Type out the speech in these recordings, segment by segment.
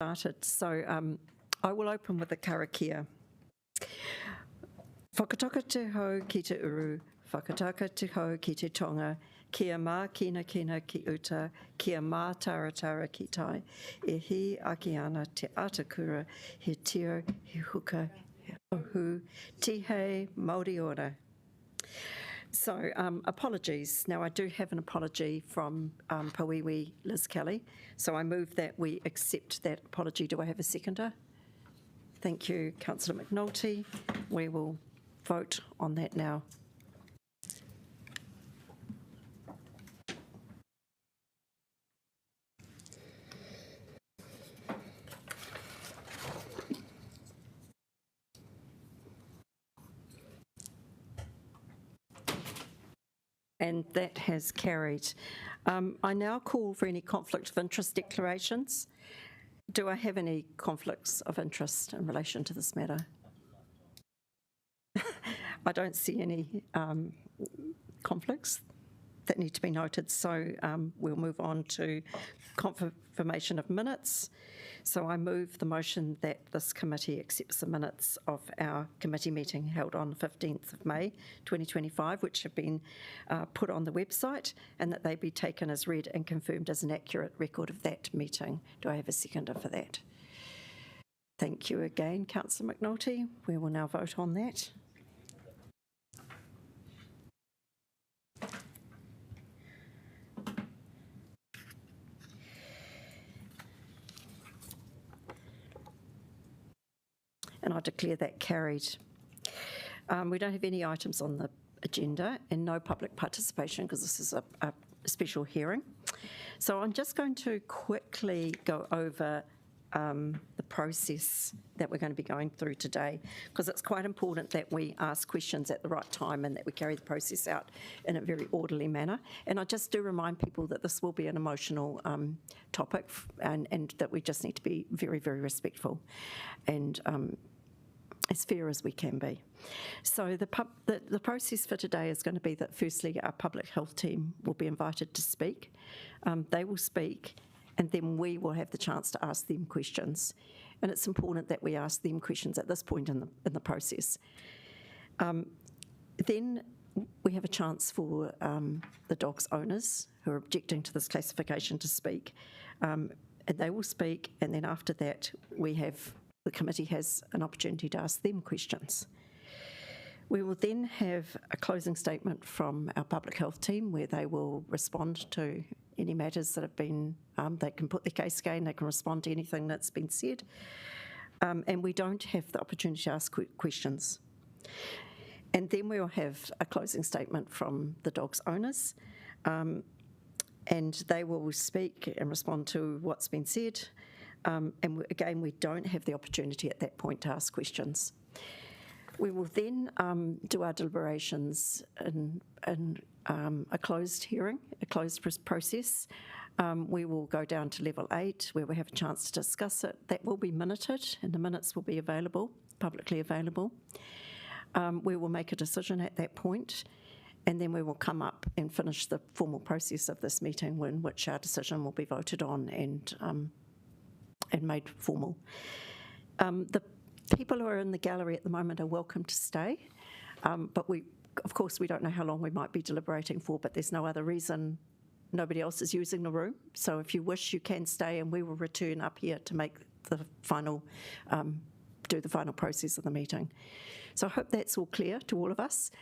Started. So I will open with the karakia. Whakataka te hau ki te uru, whakataka te hau ki te tonga, kia mā kina kina ki uta, kia mā taratara ki tai, e hi aki ana te atakura, he tio, he huka, he ohu, tihei, Māori ora. So apologies. Now I do have an apology from Pawiwi Liz Kelly, so I move that we accept that apology. Do I have a seconder? Thank you, Councillor McNulty. We will vote on that now. And that has carried. I now call for any conflict of interest declarations. Do I have any conflicts of interest in relation to this matter? I don't see any conflicts that need to be noted, so we'll move on to confirmation of minutes. So I move the motion that this committee accepts the minutes of our committee meeting held on the 15th of May 2025, which have been put on the website, and that they be taken as read and confirmed as an accurate record of that meeting. Do I have a seconder for that? Thank you again, Councillor McNulty. We will now vote on that. And I declare that carried. We don't have any items on the agenda and no public participation because this is a special hearing. So I'm just going to quickly go over the process that we're going to be going through today, because it's quite important that we ask questions at the right time and that we carry the process out in a very orderly manner. And I just do remind people that this will be an emotional topic and that we just need to be very, very respectful and as fair as we can be. So the process for today is going to be that firstly our public health team will be invited to speak. They will speak, and then we will have the chance to ask them questions. And it's important that we ask them questions at this point in the process. Then we have a chance for the dog's owners who are objecting to this classification to speak. And they will speak, and then after that the committee has an opportunity to ask them questions. We will then have a closing statement from our public health team where they will respond to any matters that have been, they can put their case again, they can respond to anything that's been said. And we don't have the opportunity to ask questions. And then we will have a closing statement from the dog's owners, and they will speak and respond to what's been said. And again, we don't have the opportunity at that point to ask questions. We will then do our deliberations in a closed hearing, a closed process. We will go down to level 8 where we have a chance to discuss it. That will be minuted and the minutes will be available, publicly available. We will make a decision at that point, and then we will come up and finish the formal process of this meeting in which our decision will be voted on and made formal. The people who are in the gallery at the moment are welcome to stay, but of course we don't know how long we might be deliberating for, but there's no other reason. Nobody else is using the room, so if you wish you can stay, and we will return up here to make the final, do the final process of the meeting. So I hope that's all clear to all of us.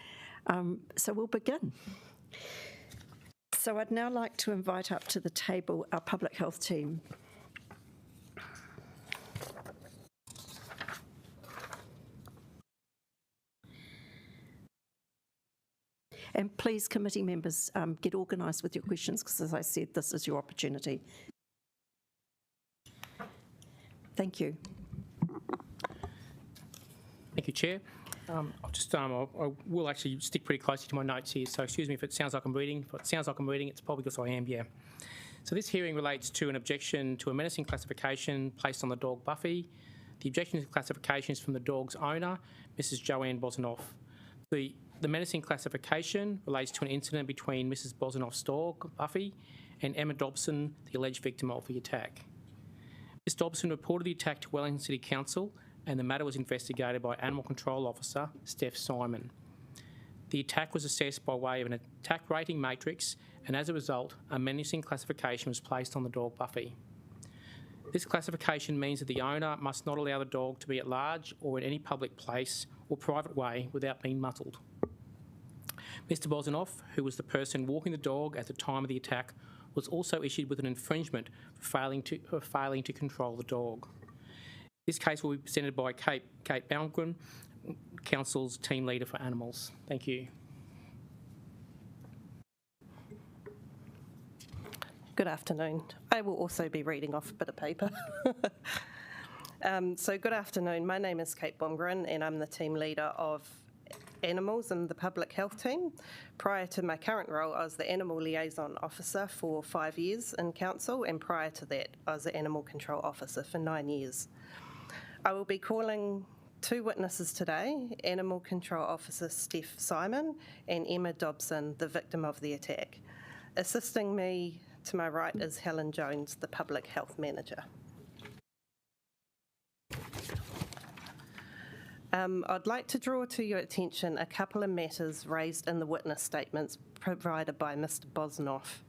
So we'll begin. So I'd now like to invite up to the table our public health team. And please, committee members, get organised with your questions because, as I said, this is your opportunity. Thank you. Thank you, Chair. I will actually stick pretty closely to my notes here, so excuse me if it sounds like I'm reading. If it sounds like I'm reading, it's probably because I am, yeah. So this hearing relates to an objection to a menacing classification placed on the dog Buffy. The objection to classification is from the dog's owner, Mrs. Joanne Bosanoff. The menacing classification relates to an incident between Mrs. Bosanoff's dog, Buffy, and Emma Dobson, the alleged victim of the attack. Miss Dobson reported the attack to Wellington City Council, and the matter was investigated by Animal Control Officer Steph Simon. The attack was assessed by way of an attack rating matrix, and as a result, a menacing classification was placed on the dog Buffy. This classification means that the owner must not allow the dog to be at large or in any public place or private way without being muzzled. Mr. Bosanoff, who was the person walking the dog at the time of the attack, was also issued with an infringement for failing to control the dog. This case will be presented by Kate Baumgren, Council's team leader for animals. Thank you. Good afternoon. I will also be reading off a bit of paper. So good afternoon. My name is Kate Baumgren and I'm the team leader of animals and the public health team. Prior to my current role, I was the animal liaison officer for 5 years in council, and prior to that, I was the animal control officer for 9 years. I will be calling 2 witnesses today, Animal Control Officer Steph Simon and Emma Dobson, the victim of the attack. Assisting me to my right is Helen Jones, the Public Health Manager. I'd like to draw to your attention a couple of matters raised in the witness statements provided by Mr. Bosanoff.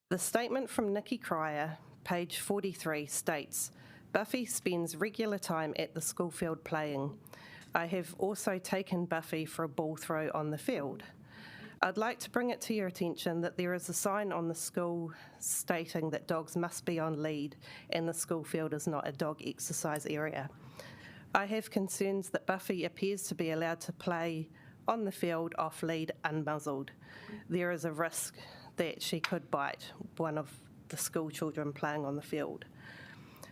The statement from Nikki Cryer, page 43, states, Buffy spends regular time at the school field playing. I have also taken Buffy for a ball throw on the field. I'd like to bring it to your attention that there is a sign on the school stating that dogs must be on lead and the school field is not a dog exercise area. I have concerns that Buffy appears to be allowed to play on the field off lead unmuzzled. There is a risk that she could bite one of the school children playing on the field.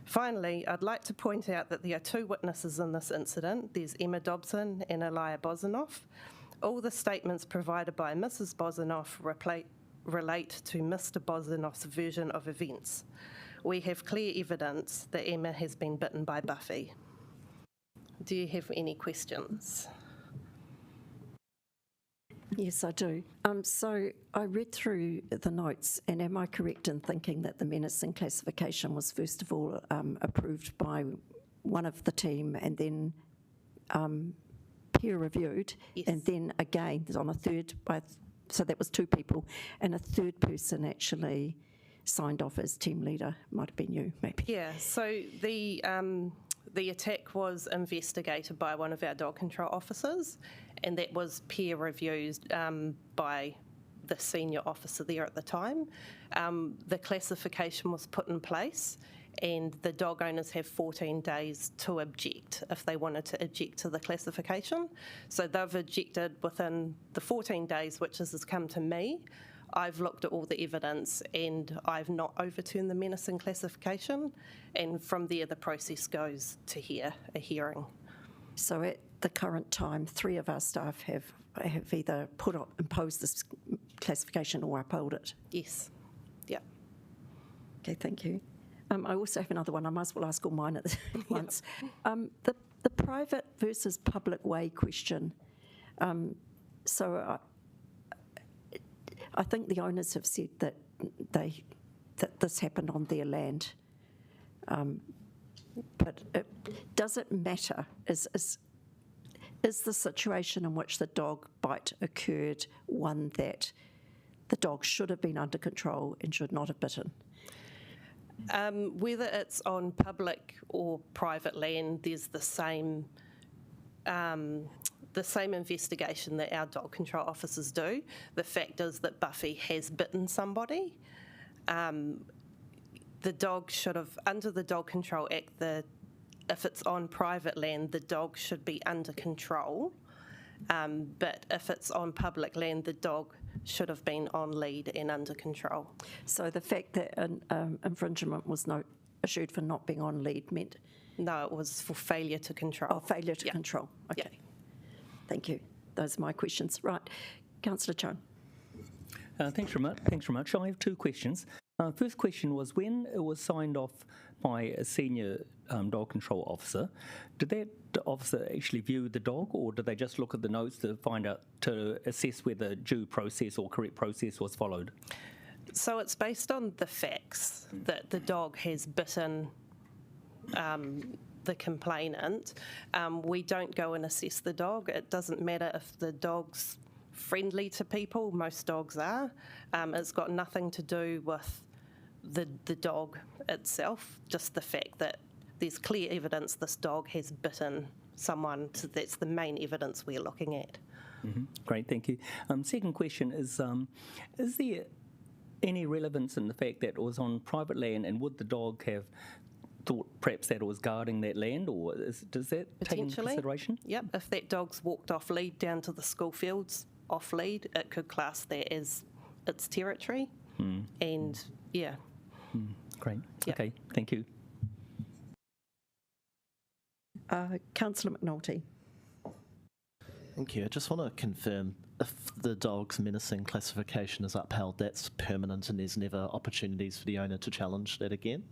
Finally, I'd like to point out that there are 2 witnesses in this incident. There's Emma Dobson and Elia Bosanoff. All the statements provided by Mrs. Bosanoff relate to Mr. Bosanoff's version of events. We have clear evidence that Emma has been bitten by Buffy. Do you have any questions? Yes, I do. So I read through the notes, and am I correct in thinking that the menacing classification was first of all approved by one of the team and then peer reviewed, Yes. and then again on a third so that was 2 people, and a third person actually signed off as team leader? Might have been you, maybe. Yeah, so the attack was investigated by one of our dog control officers, and that was peer reviewed by the senior officer there at the time. The classification was put in place, and the dog owners have 14 days to object if they wanted to object to the classification. So they've objected within the 14 days, which has come to me. I've looked at all the evidence and I've not overturned the menacing classification, and from there the process goes to a hearing. So at the current time, 3 of our staff have either imposed this classification or upheld it. Yes. Yeah. Okay, thank you. I also have another one. I might as well ask all mine at once. The private versus public way question. So I think the owners have said that this happened on their land. But does it matter? Is the situation in which the dog bite occurred one that the dog should have been under control and should not have bitten? Whether it's on public or private land, there's the same investigation that our dog control officers do. The fact is that Buffy has bitten somebody. The dog should have, under the Dog Control Act, if it's on private land, the dog should be under control. But if it's on public land, the dog should have been on lead and under control. So the fact that an infringement was issued for not being on lead meant? No, it was for failure to control. Oh, failure to control. Okay. Yeah. Thank you. Those are my questions. Right. Councillor Chung. Thanks very much. I have 2 questions. First question was, when it was signed off by a senior dog control officer, did that officer actually view the dog, or did they just look at the notes to assess whether due process or correct process was followed? So it's based on the facts that the dog has bitten the complainant, we don't go and assess the dog. It doesn't matter if the dog's friendly to people, most dogs are. It's got nothing to do with the dog itself, just the fact that there's clear evidence this dog has bitten someone. So that's the main evidence we're looking at. Mm-hmm. Great, thank you. Second question is there any relevance in the fact that it was on private land, and would the dog have thought perhaps that it was guarding that land, or does that take into consideration? Yep, if that dog's walked off lead down to the school fields off lead, it could class that as its territory. And yeah. Great, Yep. Okay, thank you. Councillor McNulty. Thank you. I just want to confirm, if the dog's menacing classification is upheld, that's permanent and there's never opportunities for the owner to challenge that again?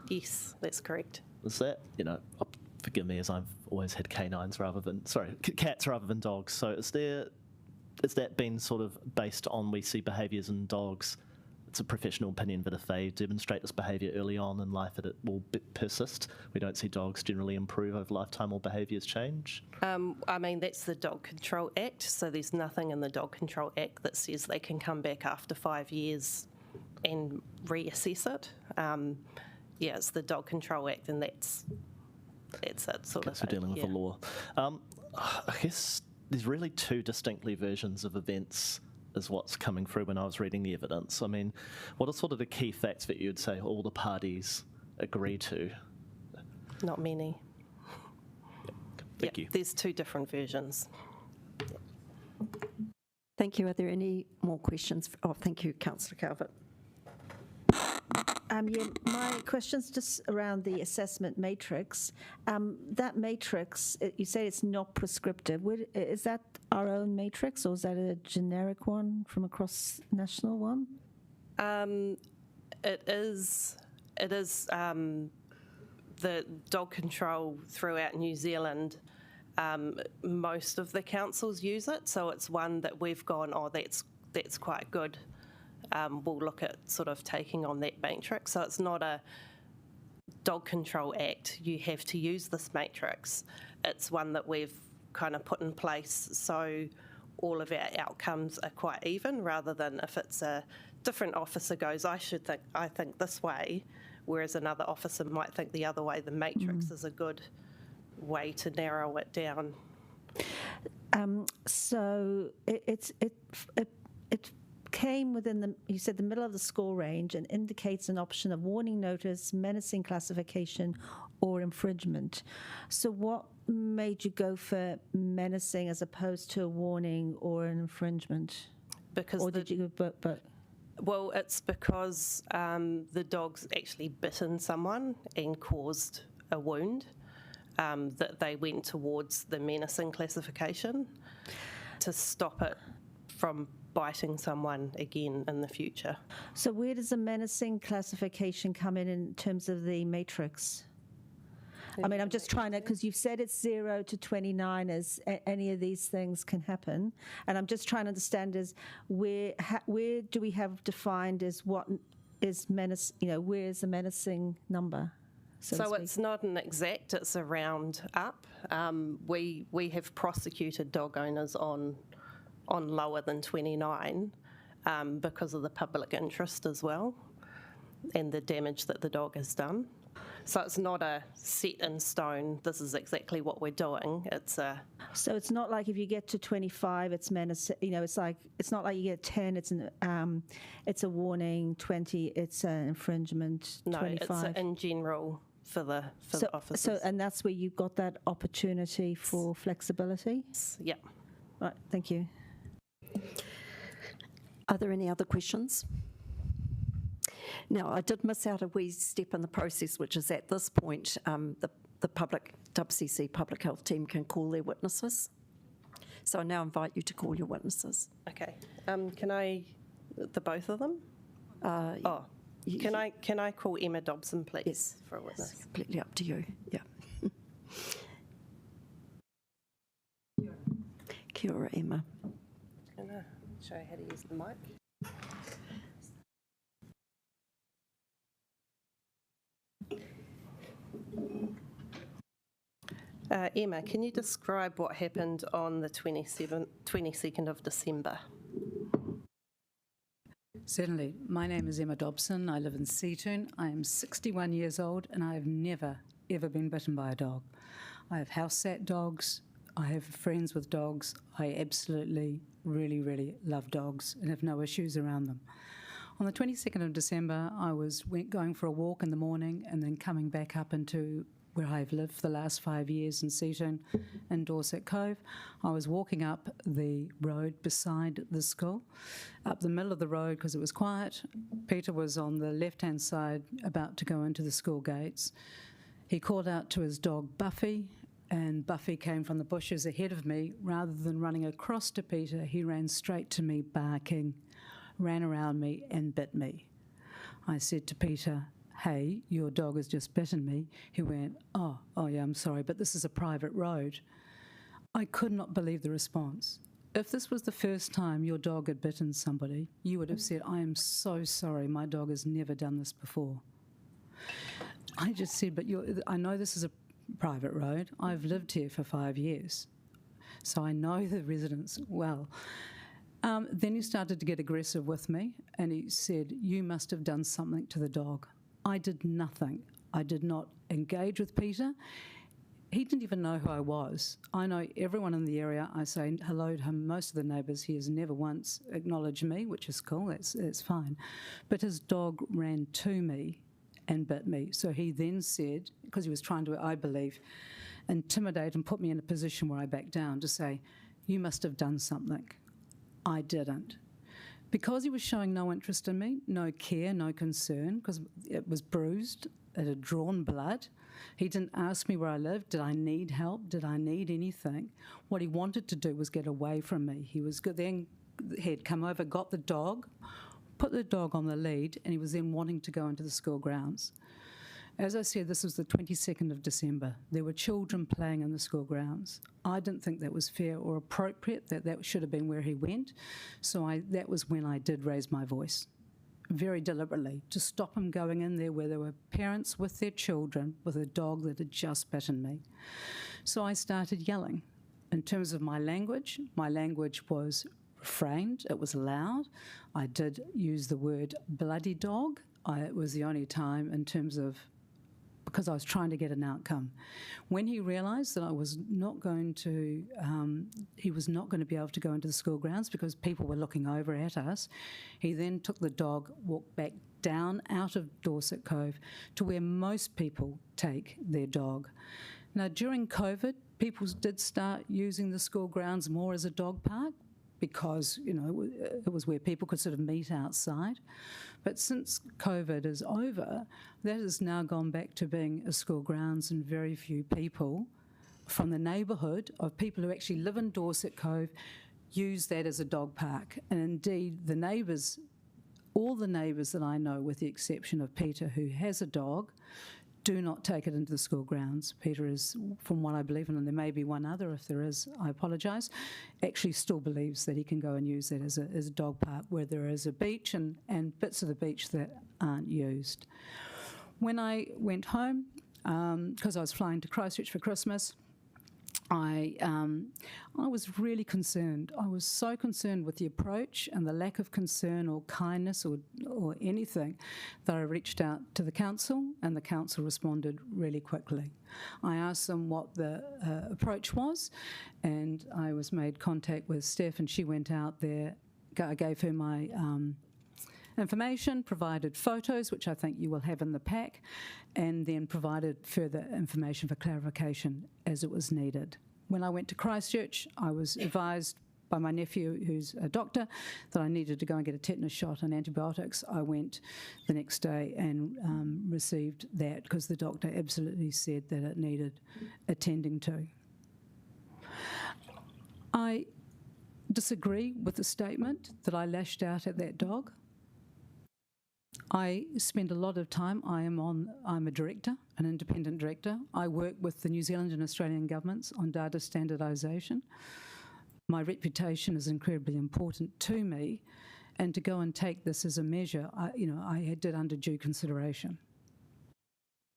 Yes, that's correct. Is that, forgive me, as I've always had cats rather than dogs. So is that been sort of based on, we see behaviours in dogs, it's a professional opinion that if they demonstrate this behaviour early on in life, that it will persist? We don't see dogs generally improve over lifetime or behaviours change? I mean, that's the Dog Control Act, so there's nothing in the Dog Control Act that says they can come back after 5 years and reassess it. Yeah, it's the Dog Control Act, and that's it sort of. So dealing with the law. I guess there's really two distinctly versions of events is what's coming through when I was reading the evidence. I mean, what are sort of the key facts that you'd say all the parties agree to? Not many. Thank you. There's two different versions. Thank you. Are there any more questions? Thank you, Councillor Calvert. Yeah, my question's just around the assessment matrix. That matrix, you say it's not prescriptive. Is that our own matrix, or is that a generic one from across national one? It is the dog control throughout New Zealand. Most of the councils use it, so it's one that we've gone, oh, that's quite good. We'll look at sort of taking on that matrix. So it's not a Dog Control Act, you have to use this matrix. It's one that we've kind of put in place so all of our outcomes are quite even, rather than if it's a different officer goes, I think this way, whereas another officer might think the other way. The matrix is a good way to narrow it down. So it came within you said the middle of the score range, and indicates an option of warning notice, menacing classification, or infringement. So what made you go for menacing as opposed to a warning or an infringement? Because or did you go but? Well, it's because the dog's actually bitten someone and caused a wound, that they went towards the menacing classification to stop it from biting someone again in the future. So where does the menacing classification come in terms of the matrix? I mean, I'm just trying to, because you've said it's 0 to 29 as any of these things can happen, and I'm just trying to understand is where do we have defined as what is menace, where's the menacing number? So it's not an exact, it's a round up. We have prosecuted dog owners on lower than 29 because of the public interest as well and the damage that the dog has done. So it's not a set in stone, this is exactly what we're doing. So it's not like if you get to 25, it's menacing, it's not like you get 10, it's a warning, 20, it's an infringement, no, 25. It's in general for the officers. So, and that's where you've got that opportunity for flexibility? Yeah. Right, thank you. Are there any other questions? Now, I did miss out a wee step in the process, which is at this point, the WCC Public Health team can call their witnesses. So I now invite you to call your witnesses. Okay. Can I, the both of them? Can I call Emma Dobson, please, Yes, for a witness? It's completely up to you, yeah. Kia ora, Emma. I'm going to show you how to use the mic. Emma, can you describe what happened on the 22nd of December? Certainly. My name is Emma Dobson. I live in Seatoun. I am 61 years old and I have never, ever been bitten by a dog. I have house-sat dogs. I have friends with dogs. I absolutely, really, really love dogs and have no issues around them. On the 22nd of December, I was going for a walk in the morning and then coming back up into where I've lived for the last 5 years in Seatoun in Dorset Cove. I was walking up the road beside the school, up the middle of the road because it was quiet. Peter was on the left-hand side about to go into the school gates. He called out to his dog Buffy, and Buffy came from the bushes ahead of me. Rather than running across to Peter, he ran straight to me barking, ran around me and bit me. I said to Peter, "Hey, your dog has just bitten me." He went, oh yeah, I'm sorry, but this is a private road. I could not believe the response. If this was the first time your dog had bitten somebody, you would have said, "I am so sorry, my dog has never done this before." I just said, "But I know this is a private road. I've lived here for 5 years, so I know the residents well." Then he started to get aggressive with me, and he said, "You must have done something to the dog." I did nothing. I did not engage with Peter. He didn't even know who I was. I know everyone in the area. I say hello to him, most of the neighbours. He has never once acknowledged me, which is cool, that's fine. But his dog ran to me and bit me. So he then said, because he was trying to, I believe, intimidate and put me in a position where I backed down, to say, "You must have done something." I didn't. Because he was showing no interest in me, no care, no concern, because it was bruised, it had drawn blood. He didn't ask me where I lived. Did I need help? Did I need anything? What he wanted to do was get away from me. He was good. Then he had come over, got the dog, put the dog on the lead, and he was then wanting to go into the school grounds. As I said, this was the 22nd of December. There were children playing in the school grounds. I didn't think that was fair or appropriate, that should have been where he went. So that was when I did raise my voice, very deliberately, to stop him going in there where there were parents with their children with a dog that had just bitten me. So I started yelling. In terms of my language was refrained, it was loud. I did use the word bloody dog. It was the only time in terms of, because I was trying to get an outcome. When he realised that I was not going to, he was not going to be able to go into the school grounds because people were looking over at us, he then took the dog, walked back down out of Dorset Cove to where most people take their dog. Now, during COVID, people did start using the school grounds more as a dog park, because, it was where people could sort of meet outside. But since COVID is over, that has now gone back to being a school grounds, and very few people from the neighbourhood of people who actually live in Dorset Cove use that as a dog park. And indeed, the neighbours, all the neighbours that I know, with the exception of Peter, who has a dog, do not take it into the school grounds. Peter is, from what I believe, and there may be one other, if there is, I apologise, actually still believes that he can go and use that as a dog park where there is a beach and bits of the beach that aren't used. When I went home, because I was flying to Christchurch for Christmas, I was really concerned. I was so concerned with the approach and the lack of concern or kindness or anything that I reached out to the council, and the council responded really quickly. I asked them what the approach was, and I was made contact with Steph, and she went out there. I gave her my information, provided photos, which I think you will have in the pack, and then provided further information for clarification as it was needed. When I went to Christchurch, I was advised by my nephew, who's a doctor, that I needed to go and get a tetanus shot and antibiotics. I went the next day and received that because the doctor absolutely said that it needed attending to. I disagree with the statement that I lashed out at that dog. I spend a lot of time, I'm a director, an independent director. I work with the New Zealand and Australian governments on data standardisation. My reputation is incredibly important to me, and to go and take this as a measure, I did under due consideration.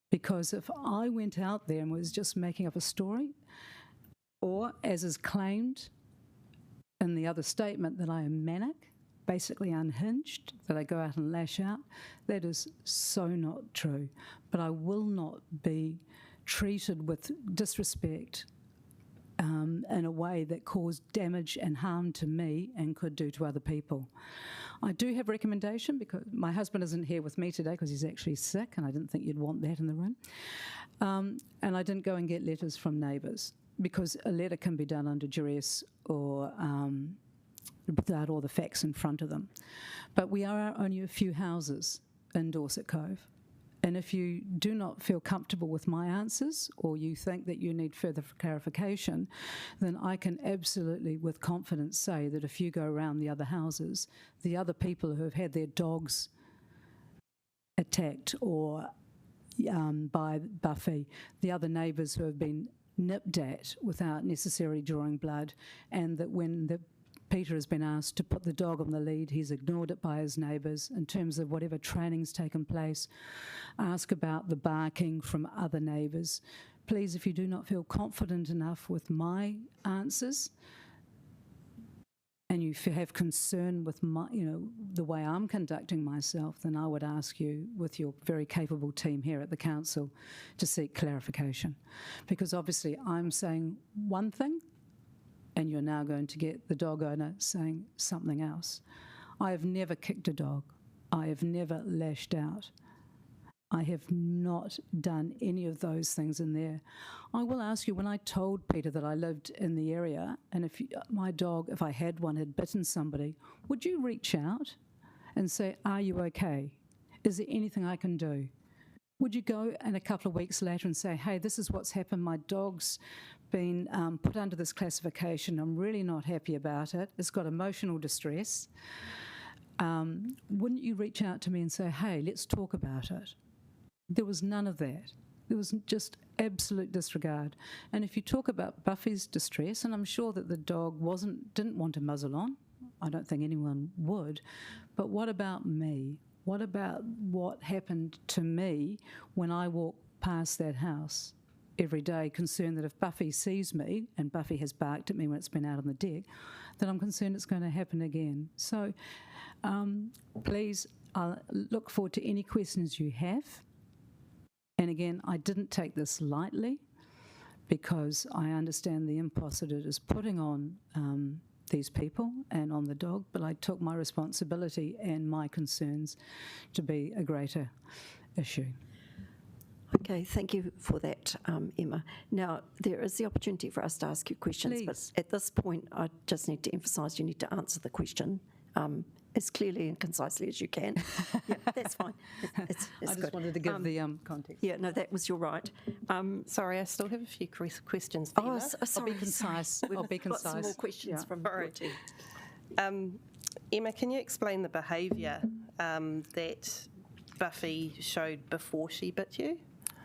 Because if I went out there and was just making up a story, or as is claimed in the other statement that I am manic, basically unhinged, that I go out and lash out, that is so not true. But I will not be treated with disrespect in a way that caused damage and harm to me and could do to other people. I do have recommendation because my husband isn't here with me today because he's actually sick, and I didn't think you'd want that in the room. And I didn't go and get letters from neighbours because a letter can be done under duress or without all the facts in front of them. But we are only a few houses in Dorset Cove. And if you do not feel comfortable with my answers or you think that you need further clarification, then I can absolutely with confidence say that if you go around the other houses, the other people who have had their dogs attacked or by Buffy, the other neighbours who have been nipped at without necessarily drawing blood, and that when Peter has been asked to put the dog on the lead, he's ignored it by his neighbours in terms of whatever training's taken place. Ask about the barking from other neighbours. Please, if you do not feel confident enough with my answers and you have concern with my, the way I'm conducting myself, then I would ask you, with your very capable team here at the council, to seek clarification. Because obviously I'm saying one thing, and you're now going to get the dog owner saying something else. I have never kicked a dog. I have never lashed out. I have not done any of those things in there. I will ask you, when I told Peter that I lived in the area, and if my dog, if I had one, had bitten somebody, would you reach out and say, are you okay? Is there anything I can do? Would you go and a couple of weeks later and say, hey, this is what's happened, my dog's been put under this classification, I'm really not happy about it, it's got emotional distress. Wouldn't you reach out to me and say, hey, let's talk about it? There was none of that. There was just absolute disregard. And if you talk about Buffy's distress, and I'm sure that the dog didn't want a muzzle on, I don't think anyone would, but what about me? What about what happened to me when I walk past that house every day, concerned that if Buffy sees me, and Buffy has barked at me when it's been out on the deck, then I'm concerned it's going to happen again. So please, I'll look forward to any questions you have. And again, I didn't take this lightly because I understand the impulse that it is putting on these people and on the dog, but I took my responsibility and my concerns to be a greater issue. Okay, thank you for that, Emma. Now, there is the opportunity for us to ask you questions, Please. but at this point, I just need to emphasise you need to answer the question as clearly and concisely as you can. Yeah, that's fine. It's I just good. wanted to give the context. Yeah, no, that was your right. Sorry, I still have a few questions for Emma. Sorry, I'll be concise. We've I'll be got some more concise. questions from All your right. team. Emma, can you explain the behaviour that Buffy showed before she bit you?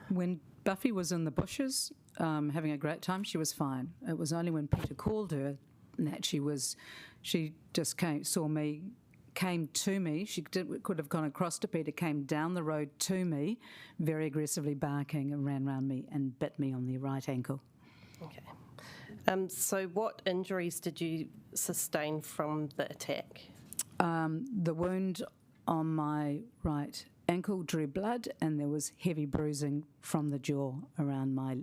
When Buffy was in the bushes having a great time, she was fine. It was only when Peter called her that she just came to me. She could have gone across to Peter, came down the road to me, very aggressively barking, and ran around me and bit me on the right ankle. Okay. So what injuries did you sustain from the attack? The wound on my right ankle drew blood, and there was heavy bruising from the jaw around my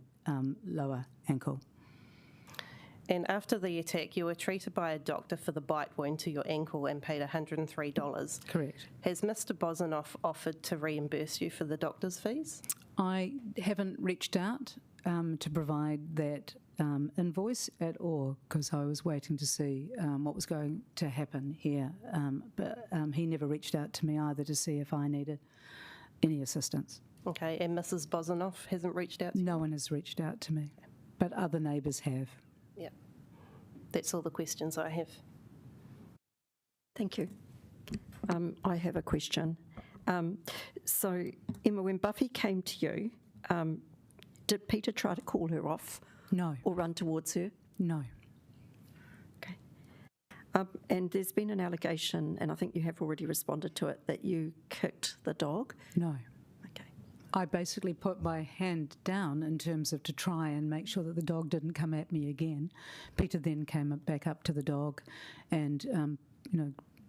lower ankle. And after the attack, you were treated by a doctor for the bite wound to your ankle and paid $103. Correct. Has Mr. Bosanoff offered to reimburse you for the doctor's fees? I haven't reached out to provide that invoice at all because I was waiting to see what was going to happen here. But he never reached out to me either to see if I needed any assistance. Okay, and Mrs. Bosanoff hasn't reached out to you? No one has reached out to me, but other neighbours have. Yeah. That's all the questions I have. Thank you. I have a question. So, Emma, when Buffy came to you, did Peter try to call her off No, or run towards her? no. Okay. And there's been an allegation, and I think you have already responded to it, that you kicked the dog. No. Okay. I basically put my hand down in terms of to try and make sure that the dog didn't come at me again. Peter then came back up to the dog and,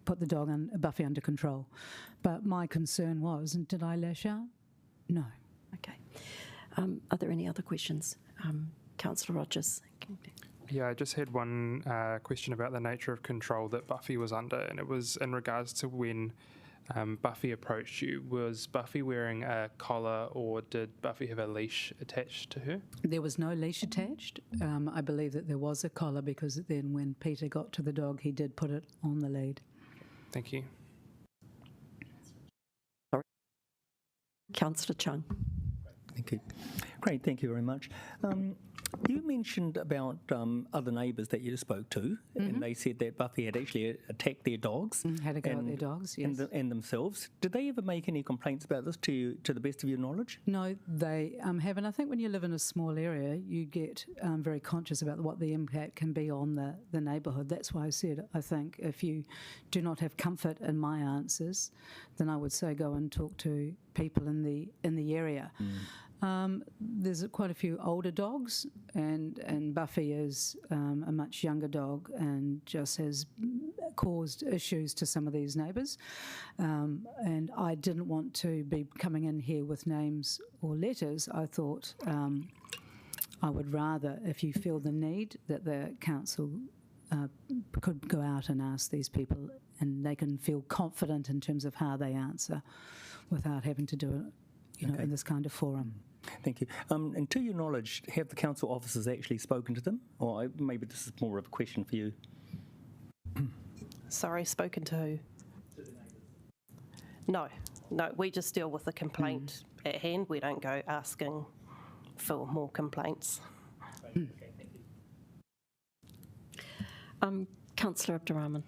put the dog and Buffy under control. But my concern was, did I lash out? No. Okay. Are there any other questions? Councillor Rogers. Yeah, I just had one question about the nature of control that Buffy was under, and it was in regards to when Buffy approached you. Was Buffy wearing a collar, or did Buffy have a leash attached to her? There was no leash attached. I believe that there was a collar because then when Peter got to the dog, he did put it on the lead. Thank you. Councillor Chung. Thank you. Great, thank you very much. You mentioned about other neighbours that you spoke to, and they said that Buffy had actually attacked their dogs. Had a go at their dogs, yes. And themselves. Did they ever make any complaints about this to you, to the best of your knowledge? No, they haven't. I think when you live in a small area, you get very conscious about what the impact can be on the neighbourhood. That's why I said, I think if you do not have comfort in my answers, then I would say go and talk to people in the area. There's quite a few older dogs, and Buffy is a much younger dog and just has caused issues to some of these neighbours. And I didn't want to be coming in here with names or letters. I thought I would rather, if you feel the need, that the council could go out and ask these people, and they can feel confident in terms of how they answer without having to do it, in this kind of forum. Thank you. And to your knowledge, have the council officers actually spoken to them? Or maybe this is more of a question for you. Sorry, spoken to who? No, we just deal with the complaint at hand. We don't go asking for more complaints. Councillor Abdurrahman.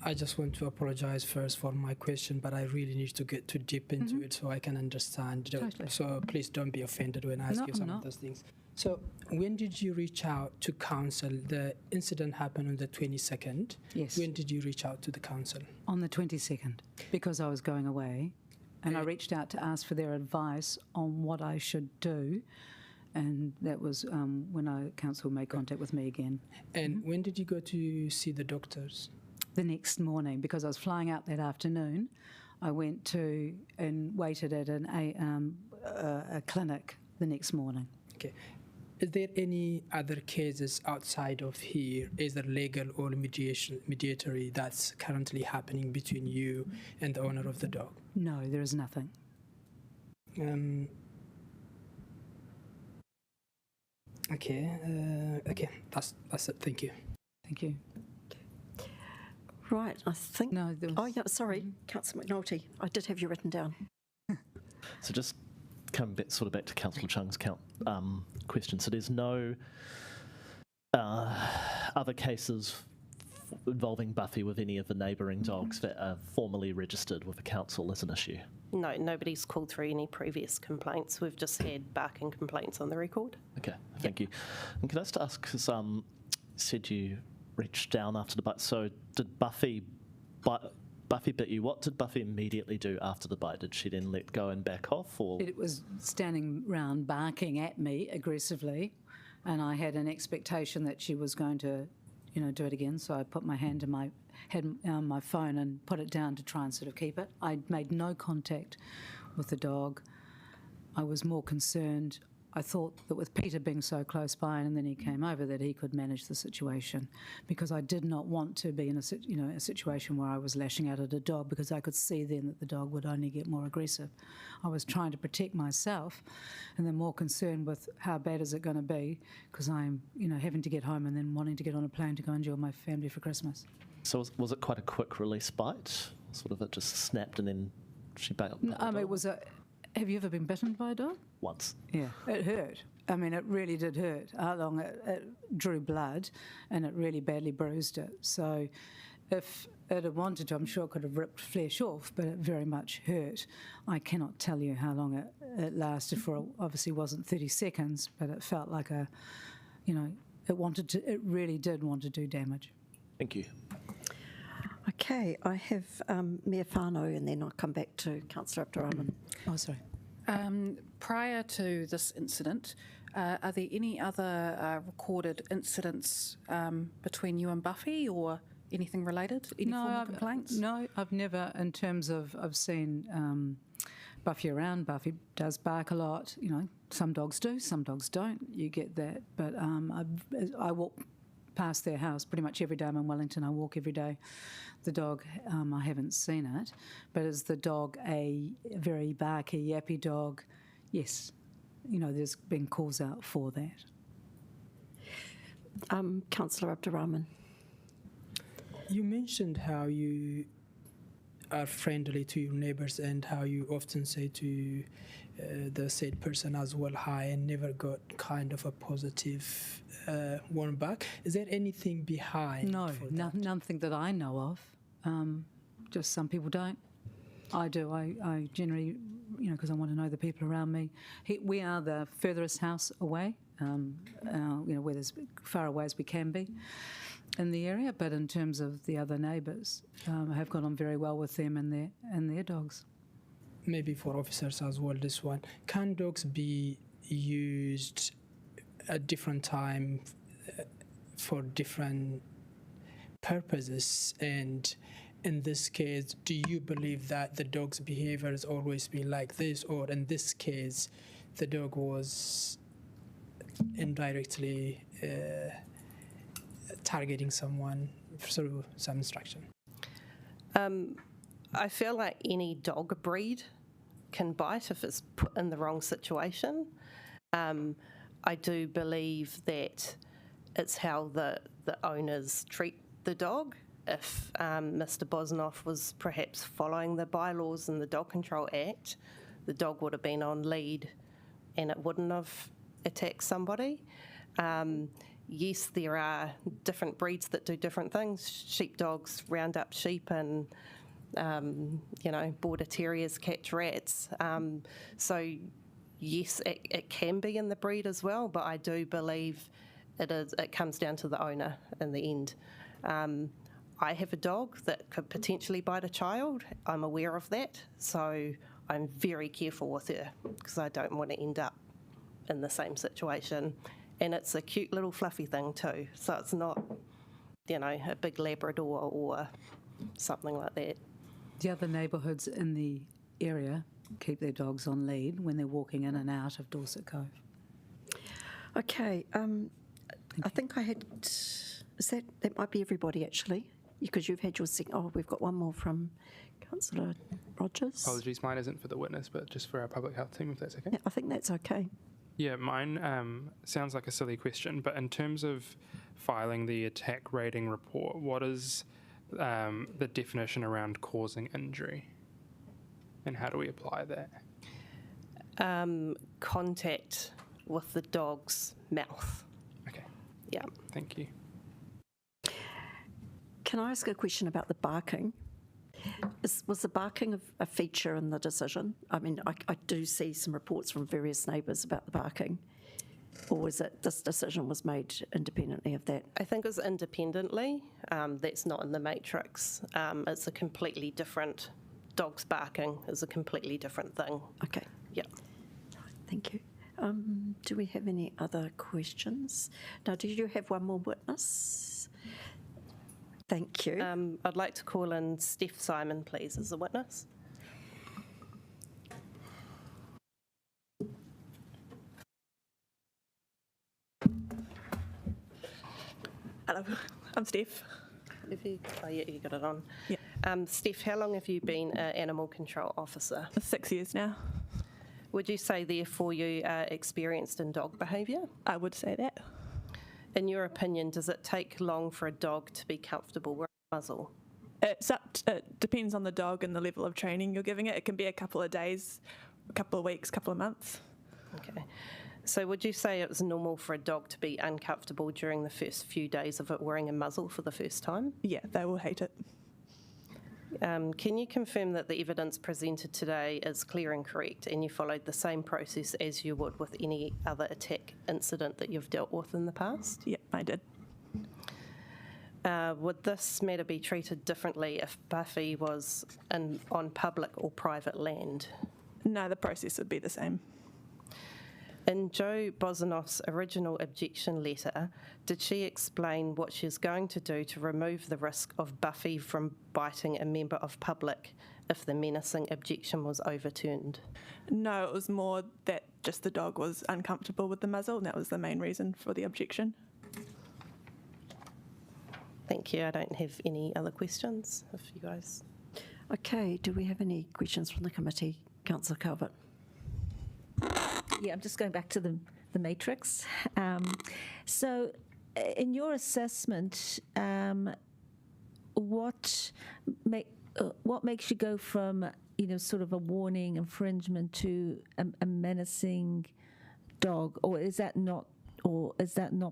I just want to apologize first for my question, but I really need to get too deep into it so I can understand. Totally. So please don't be offended when I ask No, you some I'm of not. those things. So when did you reach out to council? The incident happened on the 22nd. Yes. When did you reach out to the council? On the 22nd, because I was going away, and I reached out to ask for their advice on what I should do, and that was when council made contact with me again. And when did you go to see the doctors? The next morning, because I was flying out that afternoon, I went to and waited at a clinic the next morning. Okay. Is there any other cases outside of here, either legal or mediatory, that's currently happening between you and the owner of the dog? No, there is nothing. Okay, that's it. Thank you. Thank you. Right, I think... No, there was... Oh, yeah, sorry, Councillor McNulty. I did have you written down. So just coming back to Councillor Chung's question. So there's no other cases involving Buffy with any of the neighbouring dogs that are formally registered with the council as an issue? No, nobody's called through any previous complaints. We've just had barking complaints on the record. Okay, thank you. And can I just ask, because said you reached down after the bite, so did Buffy bit you? What did Buffy immediately do after the bite? Did she then let go and back off, or? It was standing round barking at me aggressively, and I had an expectation that she was going to, do it again. So I put my hand on my phone and put it down to try and sort of keep it. I made no contact with the dog. I was more concerned. I thought that with Peter being so close by and then he came over, that he could manage the situation, because I did not want to be in a situation where I was lashing out at a dog, because I could see then that the dog would only get more aggressive. I was trying to protect myself, and then more concerned with how bad is it going to be, because I'm having to get home and then wanting to get on a plane to go and join my family for Christmas. So was it quite a quick release bite? Sort of it just snapped and then she bailed? It was a... Have you ever been bitten by a dog? Once. Yeah, it hurt. I mean, it really did hurt. How long it drew blood, and it really badly bruised it. So if it had wanted to, I'm sure it could have ripped flesh off, but it very much hurt. I cannot tell you how long it lasted for. Obviously wasn't 30 seconds, but it felt like it really did want to do damage. Thank you. Okay, I have Mayor Whānau and then I'll come back to Councillor Abdurrahman. Oh, sorry. Prior to this incident, are there any other recorded incidents between you and Buffy or anything related? Any formal complaints? No, I've never, in terms of, I've seen Buffy around. Buffy does bark a lot. You know, some dogs do, some dogs don't. You get that. But I walk past their house pretty much every day. I'm in Wellington. I walk every day. The dog, I haven't seen it. But is the dog a very barky, yappy dog? Yes. You know, there's been calls out for that. Councillor Abdurrahman. You mentioned how you are friendly to your neighbours and how you often say to the said person as well hi and never got kind of a positive one back. Is there anything behind? No, for that? nothing that I know of. Just some people don't. I do. I generally, you know, because I want to know the people around me. We are the furthest house away, you know, we're as far away as we can be in the area. But in terms of the other neighbours, I have got on very well with them and their dogs. Maybe for officers as well, this one. Can dogs be used at different time for different purposes? And in this case, do you believe that the dog's behavior has always been like this, or in this case, the dog was indirectly targeting someone through some instruction? I feel like any dog breed can bite if it's put in the wrong situation. I do believe that it's how the owners treat the dog. If Mr. Bosnoff was perhaps following the bylaws and the Dog Control Act, the dog would have been on lead and it wouldn't have attacked somebody. Yes, there are different breeds that do different things. Sheepdogs round up sheep and, you know, border terriers catch rats. So, yes, it can be in the breed as well, but I do believe it comes down to the owner in the end. I have a dog that could potentially bite a child. I'm aware of that, so I'm very careful with her because I don't want to end up in the same situation. And it's a cute little fluffy thing too, so it's not, you know, a big Labrador or something like that. The other neighbourhoods in the area keep their dogs on lead when they're walking in and out of Dorset Cove. Okay, I think I had, that might be everybody actually, because you've had your second, oh, we've got one more from Councillor Rogers. Apologies, mine isn't for the witness, but just for our public health team, if that's okay. Yeah, I think that's okay. Yeah, mine sounds like a silly question, but in terms of filing the attack rating report, what is the definition around causing injury? And how do we apply that? Contact with the dog's mouth. Okay. Yeah. Thank you. Can I ask a question about the barking? Was the barking a feature in the decision? I mean, I do see some reports from various neighbours about the barking. Or was it this decision was made independently of that? I think it was independently. That's not in the matrix. It's a completely different, dogs barking is a completely different thing. Okay. Yeah. Thank you. Do we have any other questions? Now, do you have one more witness? Thank you. I'd like to call in Steph Simon, please, as a witness. Hello, I'm Steph. Oh, yeah, you got it on. Yeah. Steph, how long have you been an animal control officer? 6 years now. Would you say, therefore, you are experienced in dog behaviour? I would say that. In your opinion, does it take long for a dog to be comfortable wearing a muzzle? It depends on the dog and the level of training you're giving it. It can be a couple of days, a couple of weeks, couple of months. Okay. So would you say it was normal for a dog to be uncomfortable during the first few days of it wearing a muzzle for the first time? Yeah, they will hate it. Can you confirm that the evidence presented today is clear and correct and you followed the same process as you would with any other attack incident that you've dealt with in the past? Yeah, I did. Would this matter be treated differently if Buffy was on public or private land? No, the process would be the same. In Joe Bosanoff's original objection letter, did she explain what she's going to do to remove the risk of Buffy from biting a member of public if the menacing objection was overturned? No, it was more that just the dog was uncomfortable with the muzzle, and that was the main reason for the objection. Thank you. I don't have any other questions, if you guys... Okay, do we have any questions from the committee? Councillor Calvert. Yeah, I'm just going back to the matrix. So, in your assessment, what makes you go from sort of a warning infringement to a menacing dog, or is that not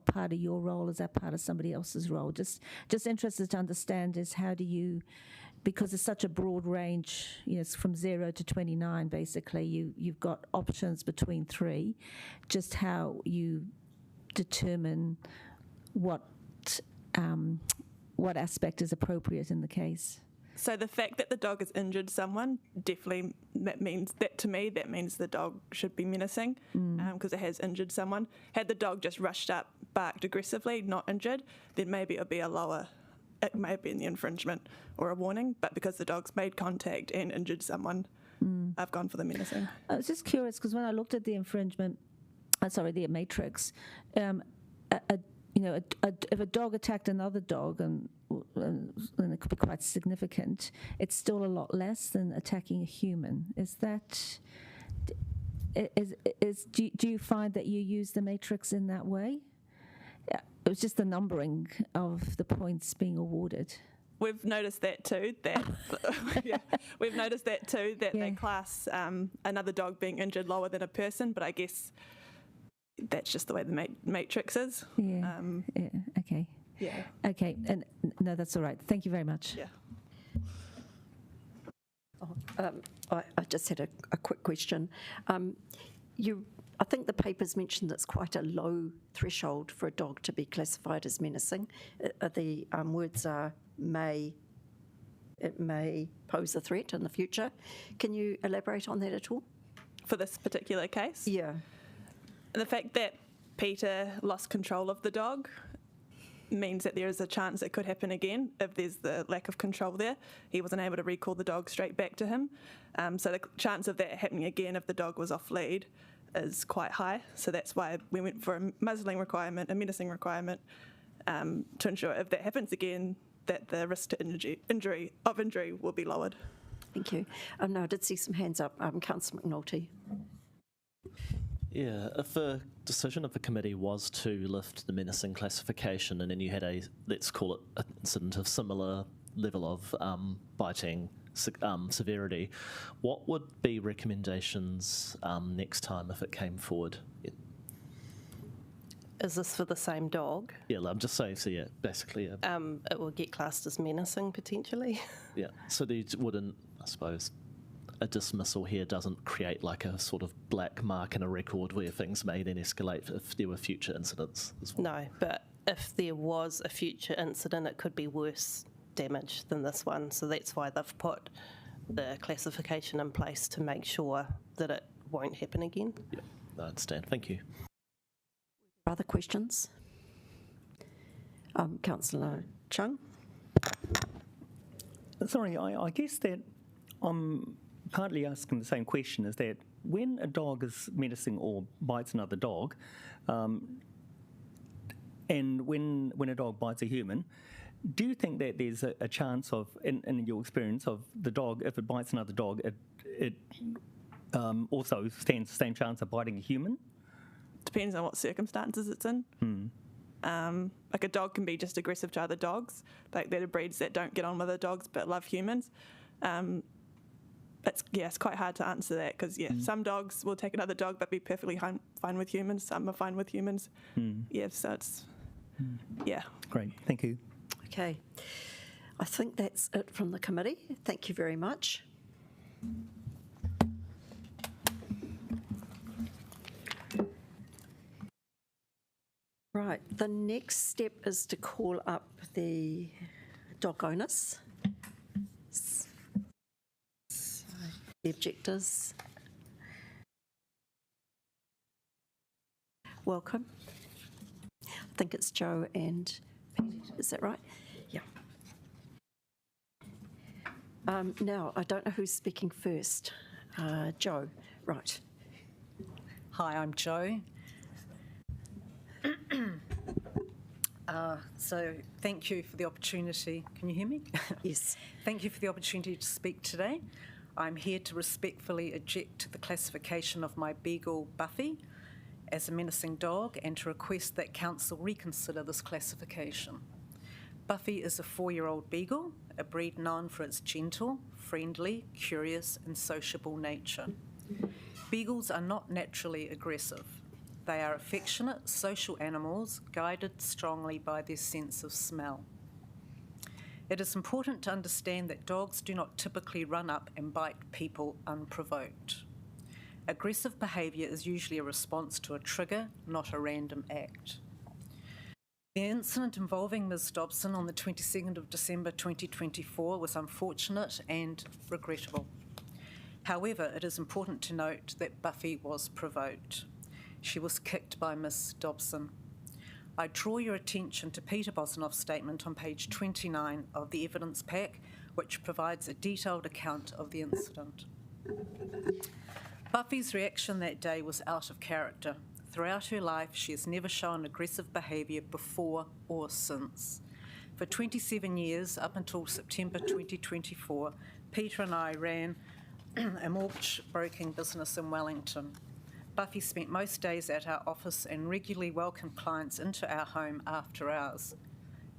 part of your role? Is that part of somebody else's role? Just interested to understand is how do you, because it's such a broad range, it's from 0 to 29 basically, you've got options between 3, just how you determine what aspect is appropriate in the case. So the fact that the dog has injured someone, definitely that means the dog should be menacing because it has injured someone. Had the dog just rushed up, barked aggressively, not injured, then maybe it would be it may have been the infringement or a warning, but because the dog's made contact and injured someone, I've gone for the menacing. I was just curious because when I looked at the the matrix, if a dog attacked another dog and it could be quite significant, it's still a lot less than attacking a human. Is that do you find that you use the matrix in that way? It was just the numbering of the points being awarded. We've noticed that too. They class another dog being injured lower than a person, but I guess that's just the way the matrix is. Yeah. Okay. Yeah. Okay. And no, that's all right. Thank you very much. Yeah. I just had a quick question. I think the papers mentioned it's quite a low threshold for a dog to be classified as menacing. The words are it may pose a threat in the future. Can you elaborate on that at all? For this particular case? Yeah. The fact that Peter lost control of the dog means that there is a chance it could happen again if there's the lack of control there. He wasn't able to recall the dog straight back to him. So the chance of that happening again if the dog was off lead is quite high. So that's why we went for a muzzling requirement, a menacing requirement, to ensure if that happens again, that the risk to injury will be lowered. Thank you. No, I did see some hands up. Councillor McNulty. Yeah, if a decision of the committee was to lift the menacing classification and then you had let's call it an incident of similar level of biting severity, what would be recommendations next time if it came forward? Is this for the same dog? Yeah, I'm just saying, so yeah, basically. Yeah. It will get classed as menacing potentially. Yeah, so they wouldn't, I suppose, a dismissal here doesn't create like a sort of black mark in a record where things may then escalate if there were future incidents as well. No, but if there was a future incident, it could be worse damage than this one. So that's why they've put the classification in place to make sure that it won't happen again. Yeah, I understand. Thank you. Other questions? Councillor Chung? Sorry, I guess that I'm partly asking the same question, is that when a dog is menacing or bites another dog, and when a dog bites a human, do you think that there's a chance of, in your experience, of the dog, if it bites another dog, it also stands the same chance of biting a human? Depends on what circumstances it's in. Like a dog can be just aggressive to other dogs. Like there are breeds that don't get on with other dogs but love humans. It's quite hard to answer that because some dogs will take another dog but be perfectly fine with humans. Some are fine with humans. Yeah, so it's Great, thank you. Okay. I think that's it from the committee. Thank you very much. Right, the next step is to call up the dog owners, the objectors. Welcome. I think it's Joe and Pete, is that right? Yeah. Now, I don't know who's speaking first. Joe, right. Hi, I'm Joe. So thank you for the opportunity. Can you hear me? Yes. Thank you for the opportunity to speak today. I'm here to respectfully object to the classification of my beagle Buffy as a menacing dog and to request that Council reconsider this classification. Buffy is a 4-year-old beagle, a breed known for its gentle, friendly, curious and sociable nature. Beagles are not naturally aggressive. They are affectionate, social animals guided strongly by their sense of smell. It is important to understand that dogs do not typically run up and bite people unprovoked. Aggressive behaviour is usually a response to a trigger, not a random act. The incident involving Ms. Dobson on the 22nd of December 2024 was unfortunate and regrettable. However, it is important to note that Buffy was provoked. She was kicked by Ms. Dobson. I draw your attention to Peter Bosnoff's statement on page 29 of the evidence pack, which provides a detailed account of the incident. Buffy's reaction that day was out of character. Throughout her life, she has never shown aggressive behaviour before or since. For 27 years, up until September 2024, Peter and I ran a mortgage broking business in Wellington. Buffy spent most days at our office and regularly welcomed clients into our home after hours.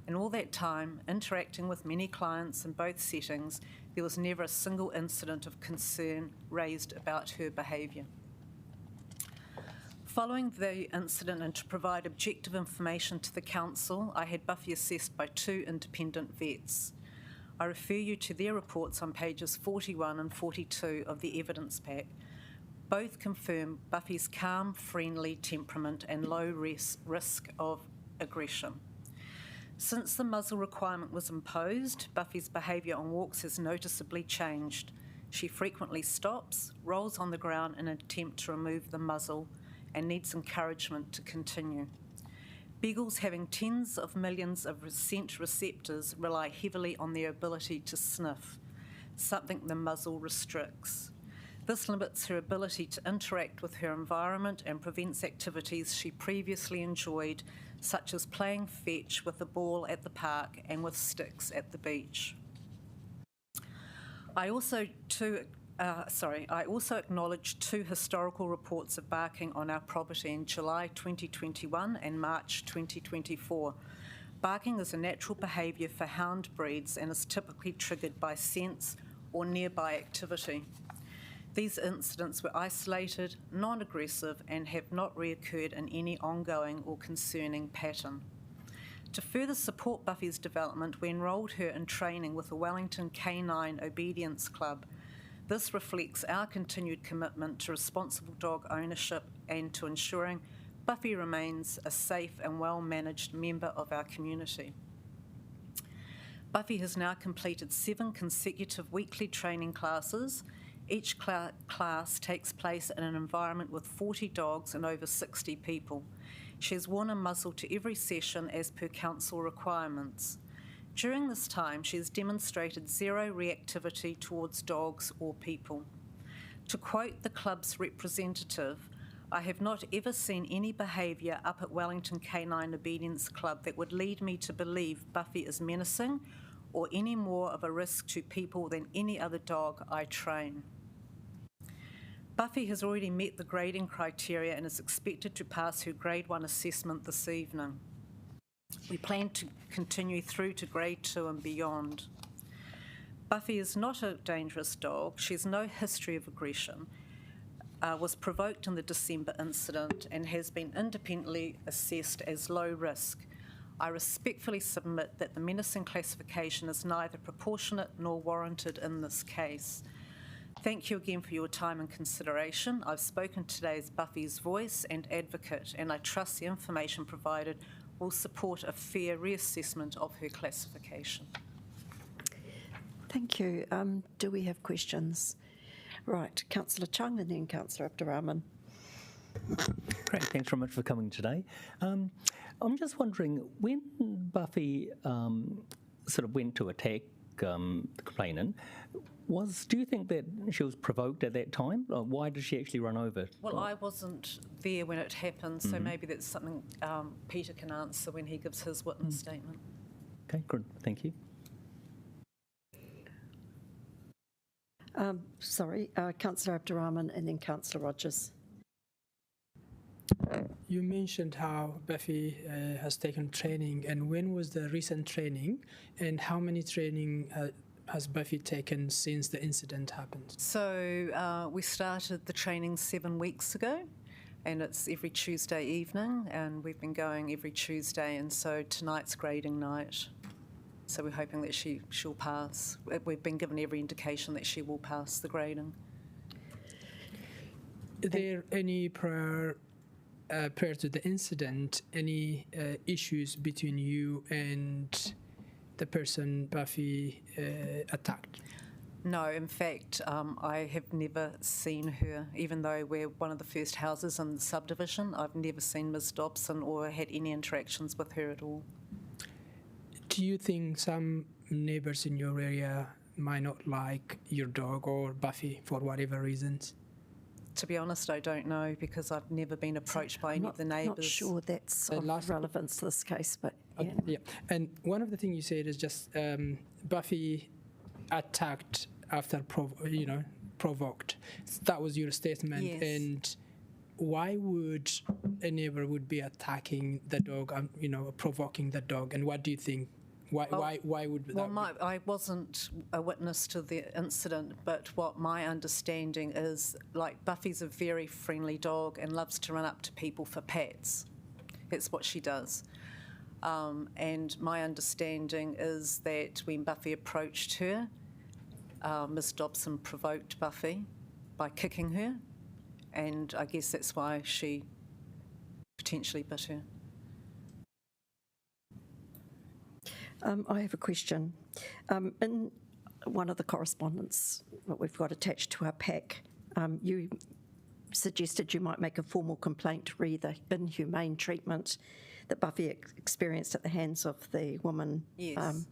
In all that time, interacting with many clients in both settings, there was never a single incident of concern raised about her behaviour. Following the incident and to provide objective information to the Council, I had Buffy assessed by 2 independent vets. I refer you to their reports on pages 41 and 42 of the evidence pack. Both confirm Buffy's calm, friendly temperament and low risk of aggression. Since the muzzle requirement was imposed, Buffy's behaviour on walks has noticeably changed. She frequently stops, rolls on the ground in an attempt to remove the muzzle, and needs encouragement to continue. Beagles having tens of millions of scent receptors rely heavily on their ability to sniff, something the muzzle restricts. This limits her ability to interact with her environment and prevents activities she previously enjoyed, such as playing fetch with a ball at the park and with sticks at the beach. I also acknowledge 2 historical reports of barking on our property in July 2021 and March 2024. Barking is a natural behaviour for hound breeds and is typically triggered by scents or nearby activity. These incidents were isolated, non-aggressive, and have not reoccurred in any ongoing or concerning pattern. To further support Buffy's development, we enrolled her in training with the Wellington Canine Obedience Club. This reflects our continued commitment to responsible dog ownership and to ensuring Buffy remains a safe and well-managed member of our community. Buffy has now completed 7 consecutive weekly training classes. Each class takes place in an environment with 40 dogs and over 60 people. She has worn a muzzle to every session as per Council requirements. During this time, she has demonstrated zero reactivity towards dogs or people. To quote the club's representative, "I have not ever seen any behaviour up at Wellington Canine Obedience Club that would lead me to believe Buffy is menacing or any more of a risk to people than any other dog I train." Buffy has already met the grading criteria and is expected to pass her Grade 1 assessment this evening. We plan to continue through to Grade 2 and beyond. Buffy is not a dangerous dog. She has no history of aggression, was provoked in the December incident, and has been independently assessed as low risk. I respectfully submit that the menacing classification is neither proportionate nor warranted in this case. Thank you again for your time and consideration. I've spoken today as Buffy's voice and advocate, and I trust the information provided will support a fair reassessment of her classification. Thank you. Do we have questions? Right, Councillor Chung and then Councillor Abdurrahman. Great, thanks very much for coming today. I'm just wondering, when Buffy sort of went to attack the complainant, do you think that she was provoked at that time? Why did she actually run over? Well, I wasn't there when it happened, so maybe that's something Peter can answer when he gives his witness statement. Okay, good, thank you. Councillor Abdurrahman and then Councillor Rogers. You mentioned how Buffy has taken training, and when was the recent training, and how many training has Buffy taken since the incident happened? So we started the training 7 weeks ago, and it's every Tuesday evening, and we've been going every Tuesday, and so tonight's grading night. So we're hoping that she'll pass. We've been given every indication that she will pass the grading. Is there any prior to the incident, any issues between you and the person Buffy attacked? No, in fact, I have never seen her, even though we're one of the first houses in the subdivision. I've never seen Ms. Dobson or had any interactions with her at all. Do you think some neighbours in your area might not like your dog or Buffy for whatever reasons? To be honest, I don't know, because I've never been approached by any of the neighbours. I'm not sure that's of relevance to this case, but yeah. Yeah, and one of the things you said is just Buffy attacked after provoked. That was your statement. Yes. And why would a neighbour would be attacking the dog, provoking the dog? And what do you think? Why would that? Well, I wasn't a witness to the incident, but what my understanding is, like, Buffy's a very friendly dog and loves to run up to people for pats. It's what she does. And my understanding is that when Buffy approached her, Ms. Dobson provoked Buffy by kicking her, and I guess that's why she potentially bit her. I have a question. In one of the correspondence that we've got attached to our pack, you suggested you might make a formal complaint re the inhumane treatment that Buffy experienced at the hands of the woman. Yes.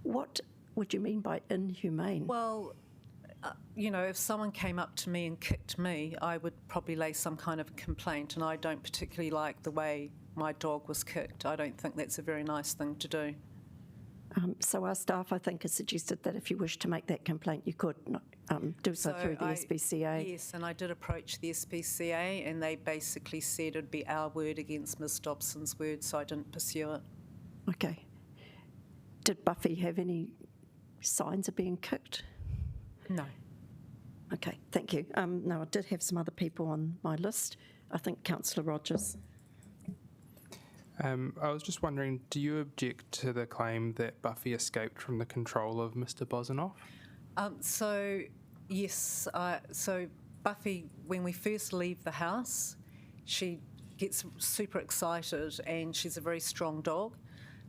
What would you mean by inhumane? Well, if someone came up to me and kicked me, I would probably lay some kind of complaint, and I don't particularly like the way my dog was kicked. I don't think that's a very nice thing to do. So our staff, I think, has suggested that if you wish to make that complaint, you could do so through the SPCA. Yes, and I did approach the SPCA, and they basically said it'd be our word against Ms. Dobson's word, so I didn't pursue it. Okay. Did Buffy have any signs of being kicked? No. Okay, thank you. Now, I did have some other people on my list. I think Councillor Rogers. I was just wondering, do you object to the claim that Buffy escaped from the control of Mr. Bosanoff? So, yes. So Buffy, when we first leave the house, she gets super excited, and she's a very strong dog.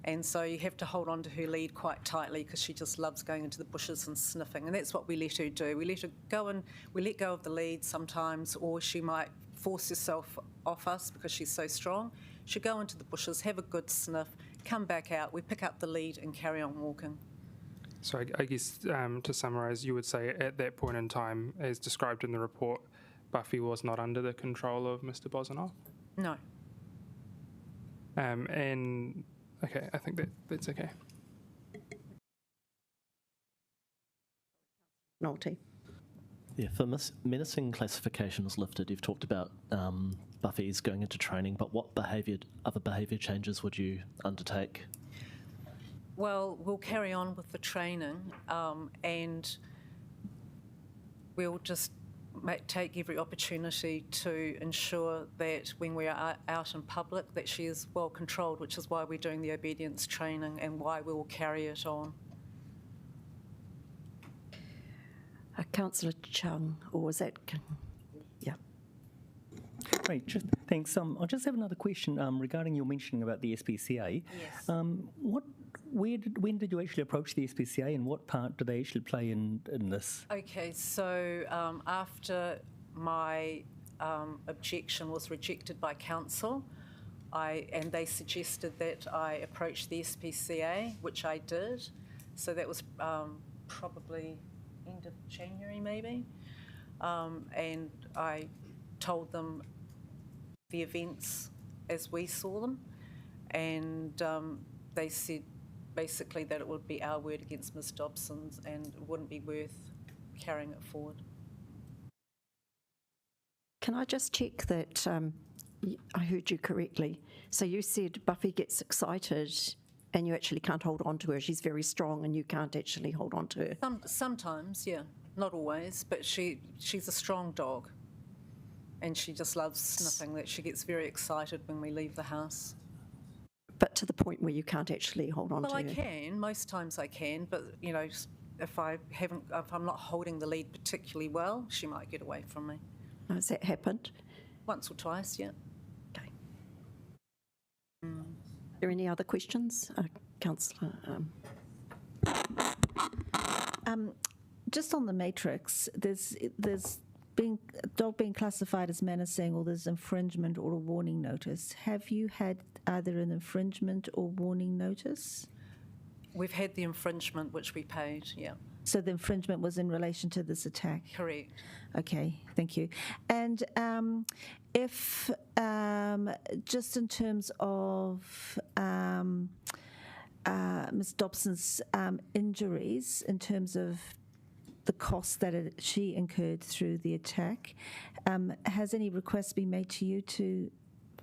And so you have to hold on to her lead quite tightly, because she just loves going into the bushes and sniffing. And that's what we let her do. We let her go, and we let go of the lead sometimes, or she might force herself off us because she's so strong. She'll go into the bushes, have a good sniff, come back out, we pick up the lead and carry on walking. So I guess to summarise, you would say at that point in time, as described in the report, Buffy was not under the control of Mr. Bosanoff? No. And, okay, I think that's okay. Naughty. Yeah, for menacing classification was lifted, you've talked about Buffy's going into training, but what other behaviour changes would you undertake? Well, we'll carry on with the training, and we'll just take every opportunity to ensure that when we are out in public that she is well controlled, which is why we're doing the obedience training and why we will carry it on. Councillor Chung, or was that? Yeah. Great, thanks. I just have another question regarding your mentioning about the SPCA. Yes. When did you actually approach the SPCA, and what part do they actually play in this? Okay, so after my objection was rejected by council, and they suggested that I approach the SPCA, which I did. So that was probably end of January, maybe. And I told them the events as we saw them, and they said basically that it would be our word against Ms Dobson's and it wouldn't be worth carrying it forward. Can I just check that I heard you correctly? So you said Buffy gets excited and you actually can't hold on to her. She's very strong and you can't actually hold on to her. Sometimes, yeah, not always, but she's a strong dog. And she just loves sniffing, that she gets very excited when we leave the house. But to the point where you can't actually hold on to her? Well, I can. Most times I can. But, you know, if I'm not holding the lead particularly well, she might get away from me. Has that happened? Once or twice, yeah. Okay. Are there any other questions? Councillor? Just on the matrix, there's dog being classified as menacing, or there's infringement or a warning notice. Have you had either an infringement or warning notice? We've had the infringement, which we paid, yeah. So the infringement was in relation to this attack? Correct. Okay, thank you. And if, just in terms of Ms Dobson's injuries, in terms of the cost that she incurred through the attack, has any requests been made to you to?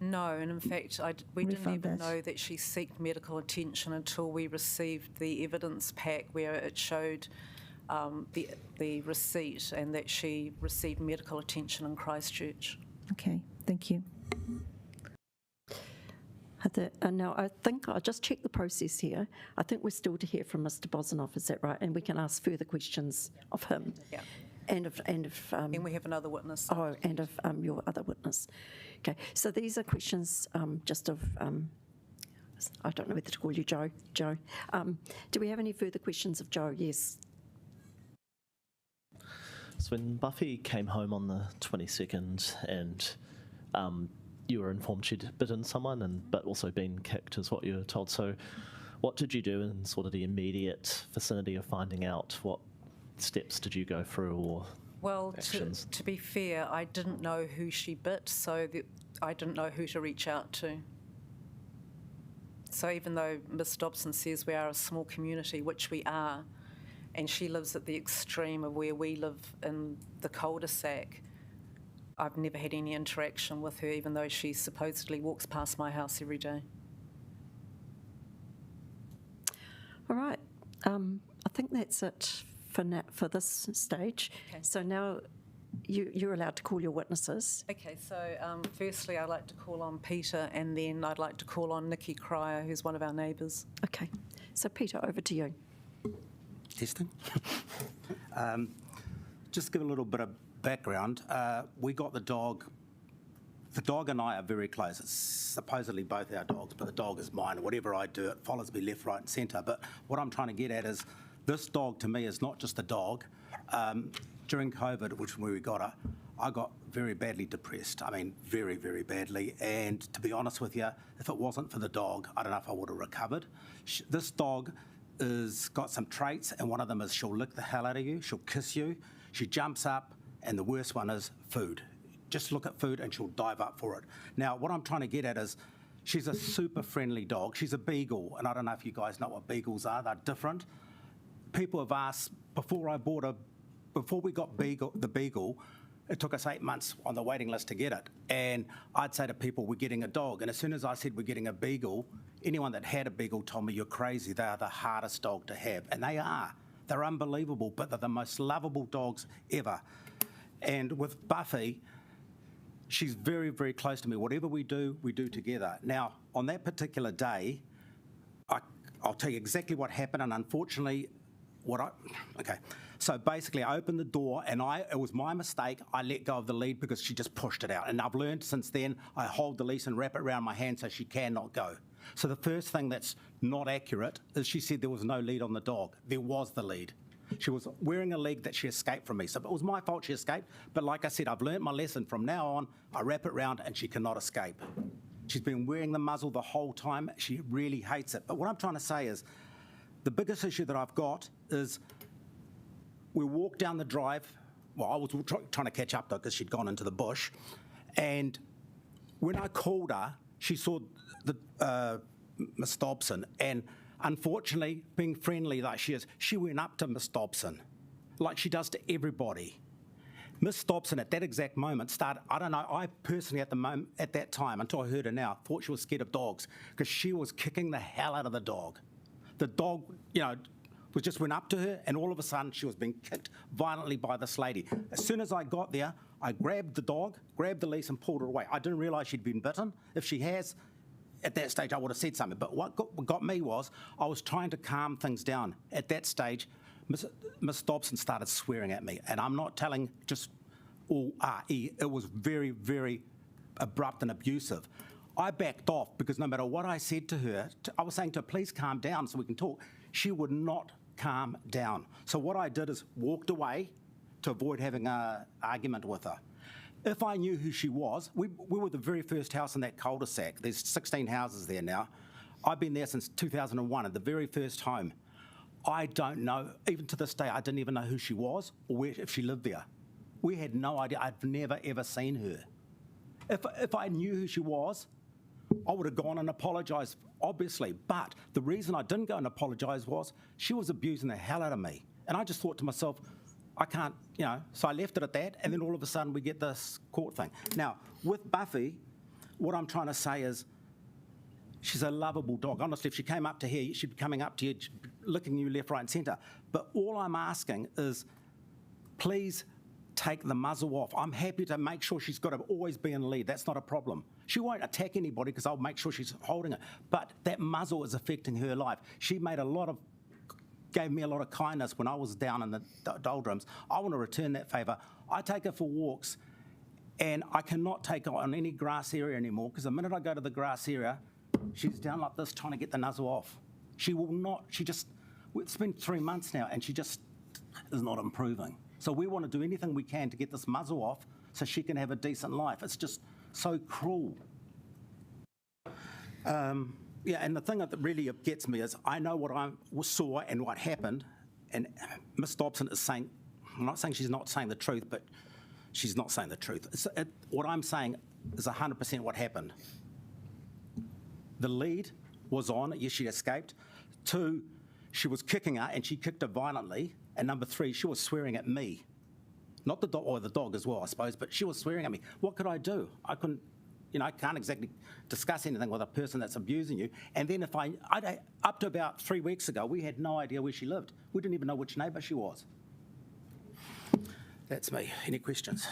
No, and in fact, we didn't even that? know that she sought medical attention until we received the evidence pack where it showed the receipt and that she received medical attention in Christchurch. Okay, thank you. Now, I think I'll just check the process here. I think we're still to hear from Mr Bosnoff, is that right? And we can ask further questions of him. Yeah. And of and we have another witness. Oh, and of your other witness. Okay, so these are questions just of, I don't know whether to call you Joe. Joe. Do we have any further questions of Joe? Yes. So when Buffy came home on the 22nd and you were informed she'd bitten someone but also been kicked is what you were told. So what did you do in sort of the immediate vicinity of finding out? What steps did you go through or actions? To be fair, I didn't know who she bit, so I didn't know who to reach out to. So even though Ms Dobson says we are a small community, which we are, and she lives at the extreme of where we live in the cul-de-sac, I've never had any interaction with her, even though she supposedly walks past my house every day. All right. I think that's it for this stage. Okay. So now you're allowed to call your witnesses. Okay, so firstly I'd like to call on Peter, and then I'd like to call on Nikki Cryer, who's one of our neighbours. Okay. So Peter, over to you. Testing. Just give a little bit of background. We got the dog. The dog and I are very close. It's supposedly both our dogs, but the dog is mine. Whatever I do, it follows me left, right and centre. But what I'm trying to get at is this dog to me is not just a dog. During COVID, which when we got her, I got very badly depressed. I mean, very, very badly. And to be honest with you, if it wasn't for the dog, I don't know if I would have recovered. This dog has got some traits, and one of them is she'll lick the hell out of you, she'll kiss you, she jumps up, and the worst one is food. Just look at food and she'll dive up for it. Now, what I'm trying to get at is she's a super friendly dog. She's a beagle, and I don't know if you guys know what beagles are. They're different. People have asked, before we got the beagle, it took us 8 months on the waiting list to get it. And I'd say to people, we're getting a dog. And as soon as I said we're getting a beagle, anyone that had a beagle told me, you're crazy. They are the hardest dog to have. And they are. They're unbelievable, but they're the most lovable dogs ever. And with Buffy, she's very, very close to me. Whatever we do together. Now, on that particular day, I'll tell you exactly what happened, and unfortunately, So basically, I opened the door, and it was my mistake. I let go of the lead because she just pushed it out. And I've learned since then, I hold the leash and wrap it around my hand so she cannot go. So the first thing that's not accurate is she said there was no lead on the dog. There was the lead. She was wearing a lead that she escaped from me. So it was my fault she escaped. But like I said, I've learned my lesson. From now on, I wrap it around and she cannot escape. She's been wearing the muzzle the whole time. She really hates it. But what I'm trying to say is, the biggest issue that I've got is we walked down the drive. Well, I was trying to catch up though because she'd gone into the bush. And when I called her, she saw Miss Dobson, and unfortunately, being friendly like she is, she went up to Miss Dobson, like she does to everybody. Miss Dobson at that exact moment started, I don't know, I personally at that time, until I heard her now, thought she was scared of dogs because she was kicking the hell out of the dog. The dog, just went up to her, and all of a sudden she was being kicked violently by this lady. As soon as I got there, I grabbed the dog, grabbed the leash and pulled her away. I didn't realise she'd been bitten. If she has, at that stage I would have said something. But what got me was I was trying to calm things down. At that stage, Miss Dobson started swearing at me, and I'm not telling just all R-E. It was very, very abrupt and abusive. I backed off because no matter what I said to her, I was saying to her, please calm down so we can talk. She would not calm down. So what I did is walked away to avoid having an argument with her. If I knew who she was, we were the very first house in that cul-de-sac. There's 16 houses there now. I've been there since 2001 at the very first home. I don't know, even to this day, I didn't even know who she was or if she lived there. We had no idea. I'd never, ever seen her. If I knew who she was, I would have gone and apologised, obviously. But the reason I didn't go and apologise was she was abusing the hell out of me. And I just thought to myself, I can't, so I left it at that, and then all of a sudden we get this court thing. Now, with Buffy, what I'm trying to say is she's a lovable dog. Honestly, if she came up to here, she'd be coming up to you, licking you left, right and centre. But all I'm asking is, please take the muzzle off. I'm happy to make sure she's got to always be in the lead. That's not a problem. She won't attack anybody because I'll make sure she's holding it. But that muzzle is affecting her life. She gave me a lot of kindness when I was down in the doldrums. I want to return that favour. I take her for walks, and I cannot take her on any grass area anymore because the minute I go to the grass area, she's down like this trying to get the muzzle off. She will not, it's been 3 months now, and she just is not improving. So we want to do anything we can to get this muzzle off so she can have a decent life. It's just so cruel. Yeah, and the thing that really gets me is I know what I saw and what happened, and Miss Dobson is saying, I'm not saying she's not saying the truth, but she's not saying the truth. What I'm saying is 100% what happened. The lead was on, yes, she escaped. 2, she was kicking her, and she kicked her violently. And number 3, she was swearing at me. Not the dog, or the dog as well, I suppose, but she was swearing at me. What could I do? I couldn't, I can't exactly discuss anything with a person that's abusing you. And then up to about 3 weeks ago, we had no idea where she lived. We didn't even know which neighbour she was. That's me. Any questions?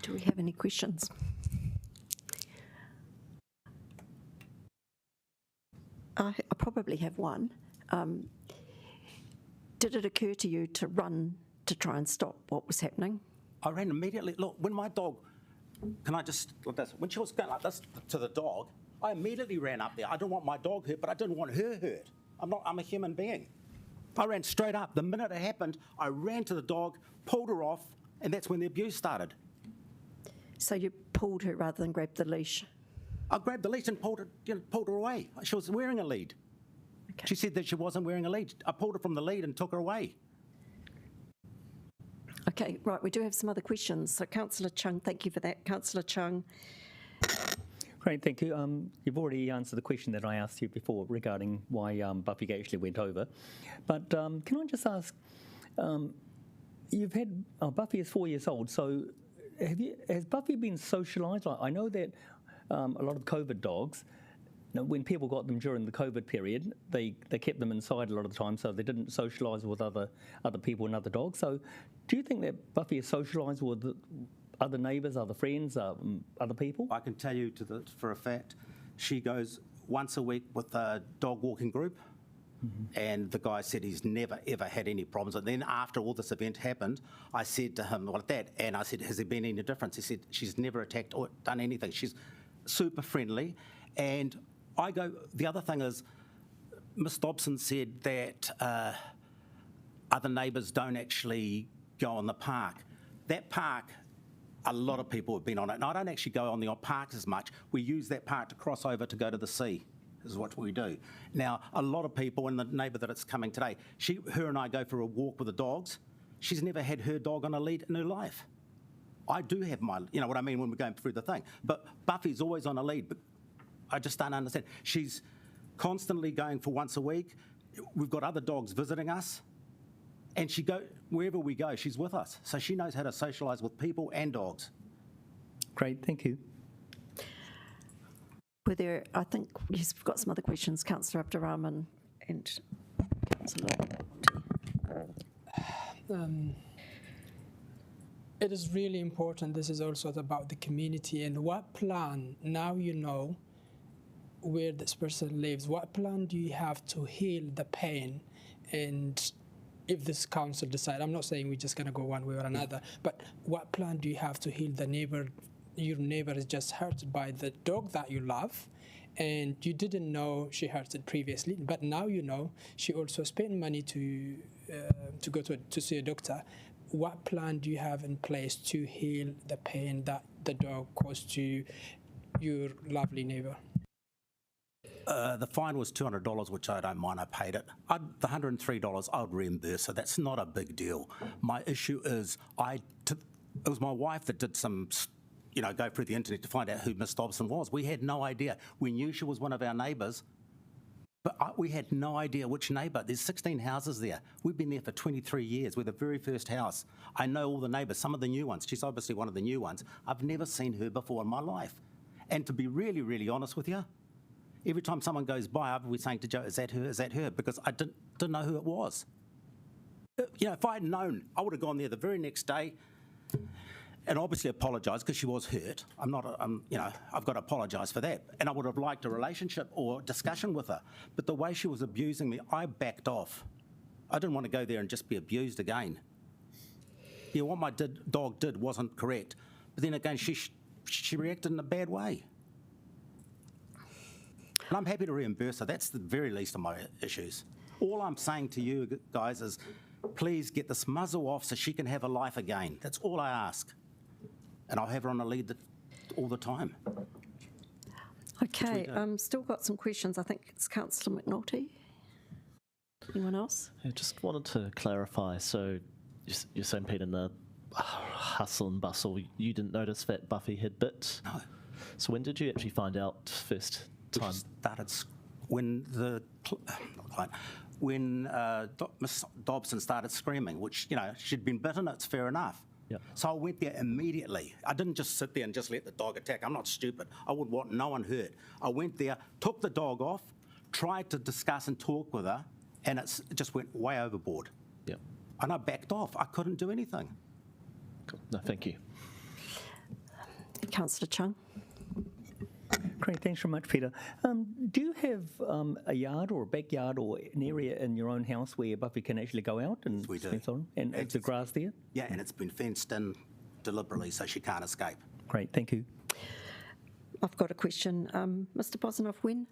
Do we have any questions? I probably have one. Did it occur to you to run to try and stop what was happening? I ran immediately. Look, when my dog, can I just, like this, when she was going like this to the dog, I immediately ran up there. I didn't want my dog hurt, but I didn't want her hurt. I'm a human being. I ran straight up. The minute it happened, I ran to the dog, pulled her off, and that's when the abuse started. So you pulled her rather than grabbed the leash? I grabbed the leash and pulled her away. She was wearing a lead. Okay. She said that she wasn't wearing a lead. I pulled her from the lead and took her away. Okay, right, we do have some other questions. So Councillor Chung, thank you for that. Councillor Chung. Great, thank you. You've already answered the question that I asked you before regarding why Buffy actually went over. But can I just ask, you've had, Buffy is 4 years old, so has Buffy been socialised? I know that a lot of COVID dogs, when people got them during the COVID period, they kept them inside a lot of the time, so they didn't socialise with other people and other dogs. So do you think that Buffy is socialised with other neighbours, other friends, other people? I can tell you for a fact, she goes once a week with a dog walking group. And the guy said he's never, ever had any problems. And then after all this event happened, I said to him, well, and I said, has there been any difference? He said, she's never attacked or done anything. She's super friendly. And the other thing is, Miss Dobson said that other neighbours don't actually go on the park. That park, a lot of people have been on it. And I don't actually go on the park as much. We use that park to cross over to go to the sea, is what we do. Now, a lot of people, and the neighbour that it's coming today, her and I go for a walk with the dogs. She's never had her dog on a lead in her life. I do have my, you know what I mean, when we're going through the thing. But Buffy's always on a lead, but I just don't understand. She's constantly going for once a week. We've got other dogs visiting us. And wherever we go, she's with us. So she knows how to socialise with people and dogs. Great, thank you. I think, yes, we've got some other questions. Councillor Abdurrahman and Councillor. It is really important. This is also about the community and what plan, now you know where this person lives, what plan do you have to heal the pain? And if this council decide, I'm not saying we're just going to go one way or another, but what plan do you have to heal the neighbor? Your neighbor is just hurt by the dog that you love, and you didn't know she hurt it previously, but now you know she also spent money to go to see a doctor. What plan do you have in place to heal the pain that the dog caused to your lovely neighbor? The fine was $200, which I don't mind. I paid it. The $103, I would reimburse her. That's not a big deal. My issue is it was my wife that did some, go through the internet to find out who Miss Dobson was. We had no idea. We knew she was one of our neighbours, but we had no idea which neighbour. There's 16 houses there. We've been there for 23 years. We're the very first house. I know all the neighbours, some of the new ones. She's obviously one of the new ones. I've never seen her before in my life. And to be really, really honest with you, every time someone goes by, I'll be saying to Joe, is that her? Is that her? Because I didn't know who it was. If I had known, I would have gone there the very next day and obviously apologised because she was hurt. I've got to apologise for that. And I would have liked a relationship or discussion with her. But the way she was abusing me, I backed off. I didn't want to go there and just be abused again. What my dog did wasn't correct. But then again, she reacted in a bad way. And I'm happy to reimburse her. That's the very least of my issues. All I'm saying to you guys is, please get this muzzle off so she can have a life again. That's all I ask. And I'll have her on a lead all the time. Okay, still got some questions. I think it's Councillor McNulty. Anyone else? I just wanted to clarify. So you're saying, Pete, in the hustle and bustle, you didn't notice that Buffy had bit? No. So when did you actually find out first time? Started when Miss Dobson started screaming, which, she'd been bitten, it's fair enough. Yep. So I went there immediately. I didn't just sit there and just let the dog attack. I'm not stupid. I would want no one hurt. I went there, took the dog off, tried to discuss and talk with her, and it just went way overboard. Yep. And I backed off. I couldn't do anything. Cool. No, thank you. Councillor Chung. Great, thanks very much, Peter. Do you have a yard or a backyard or an area in your own house where Buffy can actually go out and we do. spend time? And it's the grass there? Yeah, and it's been fenced in deliberately so she can't escape. Great, thank you. I've got a question. Mr. Bosnoff, when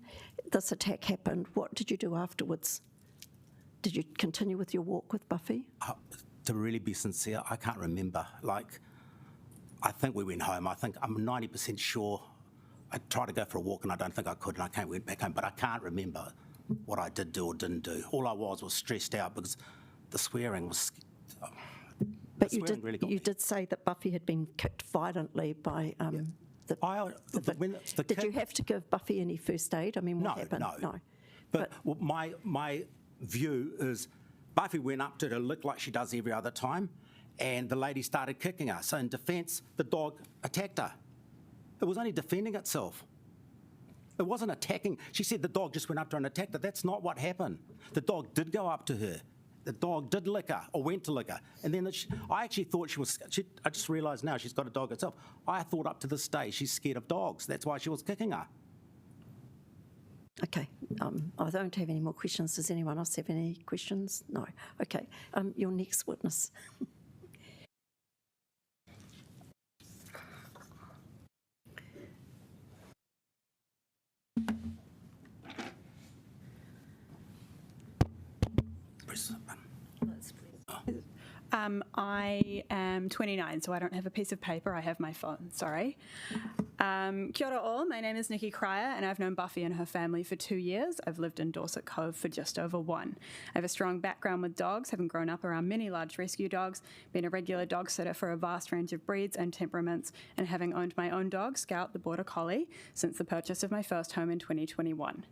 this attack happened, what did you do afterwards? Did you continue with your walk with Buffy? To really be sincere, I can't remember. I think we went home. I'm 90% sure. I tried to go for a walk and I don't think I could, and I went back home, but I can't remember what I did do or didn't do. All I was stressed out because the swearing was... But you did say that Buffy had been kicked violently by Did you have to give Buffy any first aid? I mean, what happened? No. But my view is Buffy went up to her, looked like she does every other time, and the lady started kicking her. So in defence, the dog attacked her. It was only defending itself. It wasn't attacking. She said the dog just went up to her and attacked her. That's not what happened. The dog did go up to her. The dog did lick her, or went to lick her. And then I actually thought I just realised now she's got a dog herself. I thought up to this day she's scared of dogs. That's why she was kicking her. Okay, I don't have any more questions. Does anyone else have any questions? No. Okay, your next witness. I am 29, so I don't have a piece of paper. I have my phone, sorry. Kia ora all, my name is Nikki Cryer, and I've known Buffy and her family for 2 years. I've lived in Dorset Cove for just over 1. I have a strong background with dogs, having grown up around many large rescue dogs, been a regular dog sitter for a vast range of breeds and temperaments, and having owned my own dog, Scout, the Border Collie, since the purchase of my first home in 2021.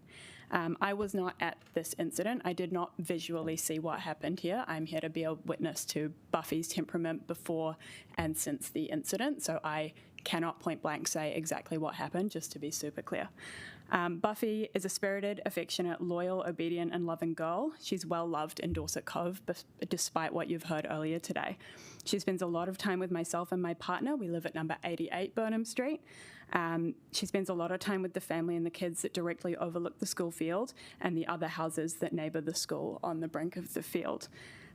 I was not at this incident. I did not visually see what happened here. I'm here to be a witness to Buffy's temperament before and since the incident, so I cannot point blank say exactly what happened, just to be super clear. Buffy is a spirited, affectionate, loyal, obedient and loving girl. She's well loved in Dorset Cove, despite what you've heard earlier today. She spends a lot of time with myself and my partner. We live at number 88 Burnham Street. She spends a lot of time with the family and the kids that directly overlook the school field and the other houses that neighbour the school on the brink of the field.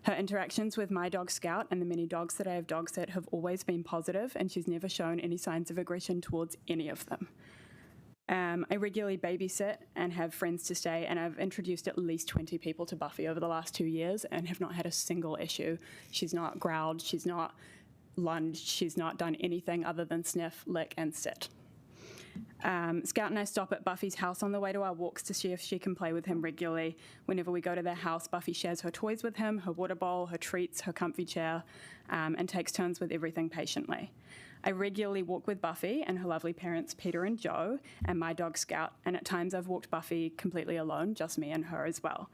Her interactions with my dog Scout and the many dogs that I have dog sit have always been positive, and she's never shown any signs of aggression towards any of them. I regularly babysit and have friends to stay, and I've introduced at least 20 people to Buffy over the last 2 years and have not had a single issue. She's not growled, she's not lunged, she's not done anything other than sniff, lick and sit. Scout and I stop at Buffy's house on the way to our walks to see if she can play with him regularly. Whenever we go to their house, Buffy shares her toys with him, her water bowl, her treats, her comfy chair, and takes turns with everything patiently. I regularly walk with Buffy and her lovely parents, Peter and Joe, and my dog Scout, and at times I've walked Buffy completely alone, just me and her as well.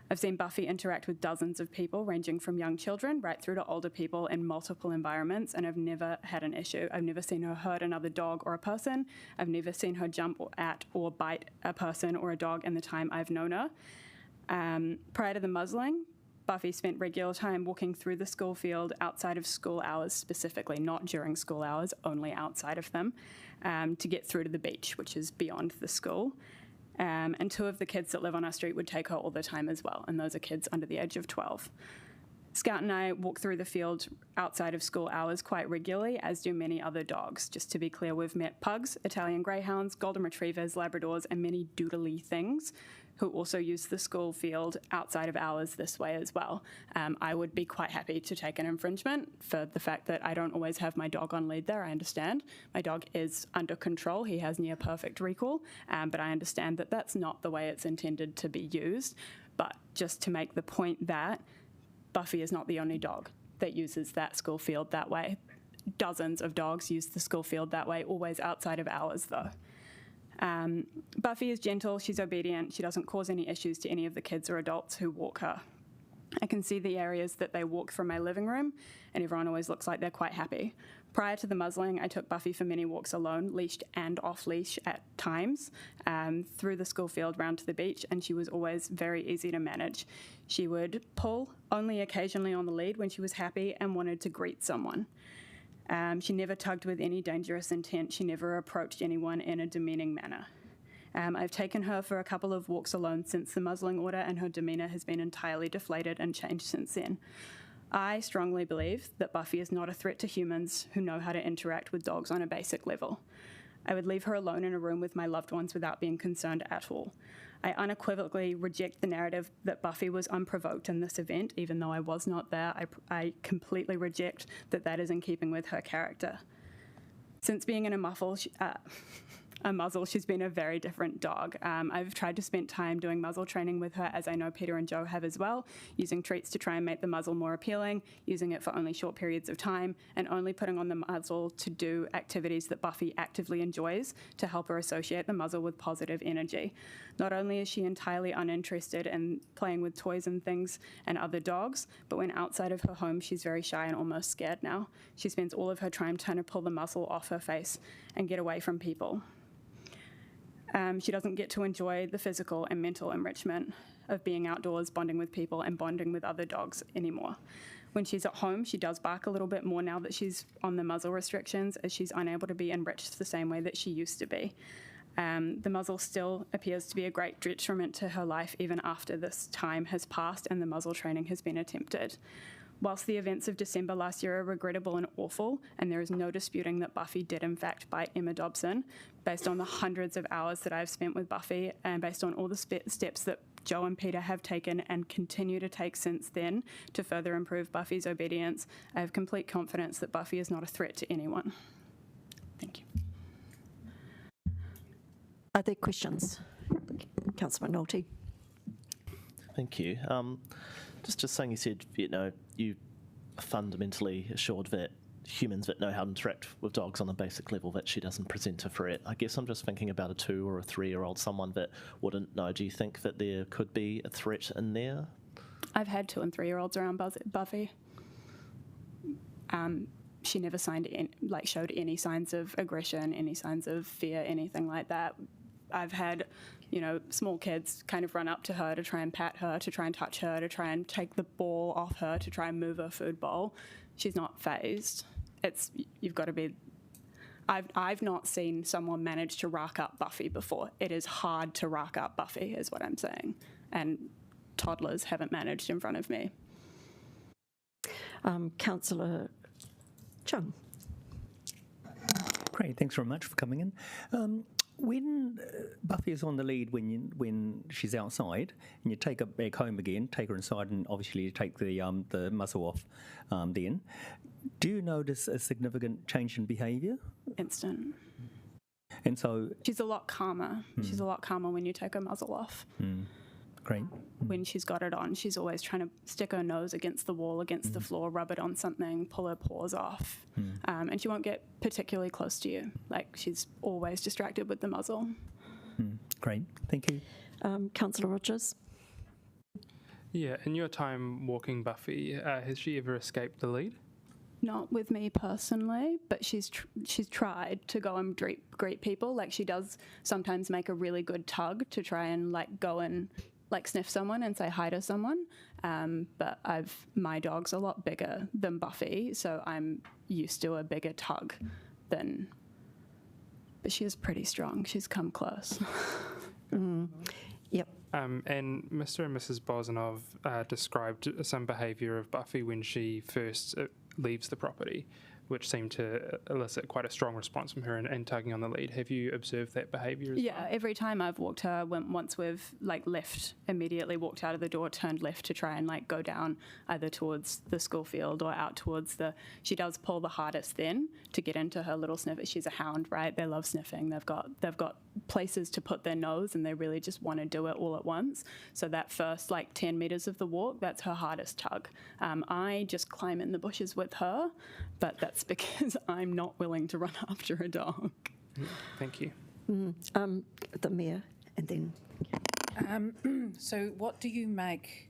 I've seen Buffy interact with dozens of people, ranging from young children right through to older people in multiple environments, and I've never had an issue. I've never seen her hurt another dog or a person. I've never seen her jump at or bite a person or a dog in the time I've known her. Prior to the muzzling, Buffy spent regular time walking through the school field outside of school hours specifically, not during school hours, only outside of them, to get through to the beach, which is beyond the school. And 2 of the kids that live on our street would take her all the time as well, and those are kids under the age of 12. Scout and I walk through the field outside of school hours quite regularly, as do many other dogs. Just to be clear, we've met pugs, Italian greyhounds, golden retrievers, Labradors, and many doodly things who also use the school field outside of hours this way as well. I would be quite happy to take an infringement for the fact that I don't always have my dog on lead there. I understand. My dog is under control. He has near perfect recall, but I understand that that's not the way it's intended to be used. But just to make the point that Buffy is not the only dog that uses that school field that way. Dozens of dogs use the school field that way, always outside of hours though. Buffy is gentle, she's obedient, she doesn't cause any issues to any of the kids or adults who walk her. I can see the areas that they walk from my living room, and everyone always looks like they're quite happy. Prior to the muzzling, I took Buffy for many walks alone, leashed and off-leash at times, through the school field round to the beach, and she was always very easy to manage. She would pull only occasionally on the lead when she was happy and wanted to greet someone. She never tugged with any dangerous intent. She never approached anyone in a demeaning manner. I've taken her for a couple of walks alone since the muzzling order, and her demeanour has been entirely deflated and changed since then. I strongly believe that Buffy is not a threat to humans who know how to interact with dogs on a basic level. I would leave her alone in a room with my loved ones without being concerned at all. I unequivocally reject the narrative that Buffy was unprovoked in this event, even though I was not there. I completely reject that that is in keeping with her character. Since being in a muzzle, she's been a very different dog. I've tried to spend time doing muzzle training with her, as I know Peter and Joe have as well, using treats to try and make the muzzle more appealing, using it for only short periods of time, and only putting on the muzzle to do activities that Buffy actively enjoys to help her associate the muzzle with positive energy. Not only is she entirely uninterested in playing with toys and things and other dogs, but when outside of her home, she's very shy and almost scared now. She spends all of her time trying to pull the muzzle off her face and get away from people. She doesn't get to enjoy the physical and mental enrichment of being outdoors, bonding with people and bonding with other dogs anymore. When she's at home, she does bark a little bit more now that she's on the muzzle restrictions, as she's unable to be enriched the same way that she used to be. The muzzle still appears to be a great detriment to her life even after this time has passed and the muzzle training has been attempted. Whilst the events of December last year are regrettable and awful, and there is no disputing that Buffy did in fact bite Emma Dobson, based on the hundreds of hours that I've spent with Buffy and based on all the steps that Joe and Peter have taken and continue to take since then to further improve Buffy's obedience, I have complete confidence that Buffy is not a threat to anyone. Thank you. Are there questions? Councillor McNulty. Thank you. Just saying, you said, you are fundamentally assured that humans that know how to interact with dogs on a basic level, that she doesn't present a threat. I guess I'm just thinking about a 2 or a 3-year-old, someone that wouldn't know. Do you think that there could be a threat in there? I've had 2 and 3-year-olds around Buffy. She never showed any signs of aggression, any signs of fear, anything like that. I've had, small kids kind of run up to her to try and pat her, to try and touch her, to try and take the ball off her, to try and move her food bowl. She's not fazed. You've got to be. I've not seen someone manage to rack up Buffy before. It is hard to rack up Buffy, is what I'm saying, and toddlers haven't managed in front of me. Councillor Chung. Great, thanks very much for coming in. When Buffy is on the lead, when she's outside, and you take her back home again, take her inside, and obviously you take the muzzle off, then do you notice a significant change in behaviour? Instant. And so she's a lot calmer. She's a lot calmer when you take her muzzle off. Great. When she's got it on, she's always trying to stick her nose against the wall, against the floor, rub it on something, pull her paws off. And she won't get particularly close to you. She's always distracted with the muzzle. Great, thank you. Councillor Rogers. Yeah, in your time walking Buffy, has she ever escaped the lead? Not with me personally, but she's tried to go and greet people. She does sometimes make a really good tug to try and go and sniff someone and say hi to someone. But my dog's a lot bigger than Buffy, so I'm used to a bigger tug than. But she is pretty strong. She's come close. Yep. And Mr. and Mrs. Bosnov described some behaviour of Buffy when she first leaves the property, which seemed to elicit quite a strong response from her and tugging on the lead. Have you observed that behaviour as well? Yeah, every time I've walked her, once we've left, immediately walked out of the door, turned left to try and go down either towards the school field or out towards she does pull the hardest then to get into her little sniffer. She's a hound, right? They love sniffing. They've got places to put their nose and they really just want to do it all at once. So that first 10 metres of the walk, that's her hardest tug. I just climb in the bushes with her, but that's because I'm not willing to run after a dog. Thank you. The Mayor, and then. So what do you make,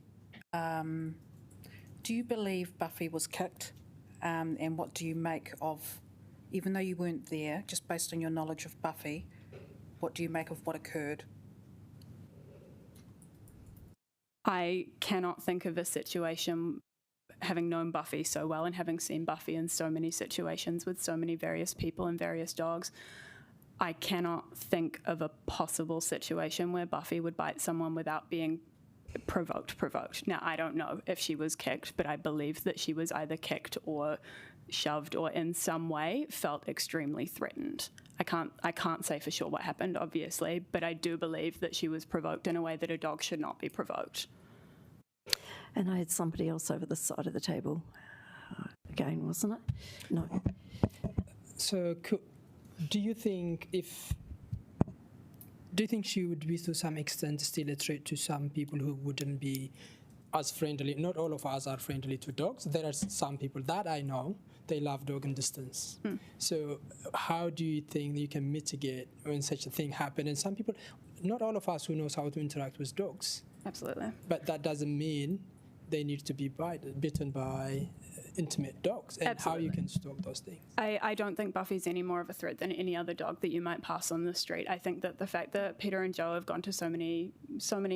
do you believe Buffy was kicked? And what do you make of, even though you weren't there, just based on your knowledge of Buffy, what do you make of what occurred? I cannot think of a situation, having known Buffy so well and having seen Buffy in so many situations with so many various people and various dogs, I cannot think of a possible situation where Buffy would bite someone without being provoked. Now, I don't know if she was kicked, but I believe that she was either kicked or shoved or in some way felt extremely threatened. I can't say for sure what happened, obviously, but I do believe that she was provoked in a way that a dog should not be provoked. And I had somebody else over the side of the table. Again, wasn't it? No. So, do you think she would be to some extent still a threat to some people who wouldn't be as friendly? Not all of us are friendly to dogs. There are some people that I know, they love dog and distance. So how do you think you can mitigate when such a thing happens? And some people, not all of us who knows how to interact with dogs. Absolutely. But that doesn't mean they need to be bitten by intimate dogs and how you can stop those things. I don't think Buffy's any more of a threat than any other dog that you might pass on the street. I think that the fact that Peter and Joe have gone to so many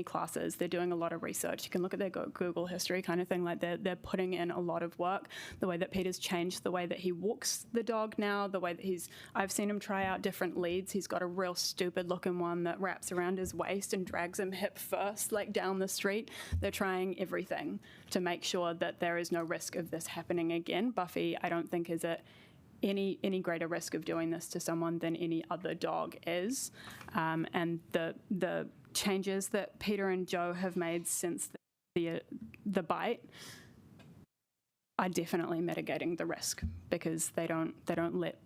classes, they're doing a lot of research. You can look at their Google history kind of thing. Like they're putting in a lot of work. The way that Peter's changed the way that he walks the dog now, the way that I've seen him try out different leads. He's got a real stupid looking one that wraps around his waist and drags him hip first, like down the street. They're trying everything to make sure that there is no risk of this happening again. Buffy, I don't think, is at any greater risk of doing this to someone than any other dog is. And the changes that Peter and Joe have made since the bite are definitely mitigating the risk, because they don't let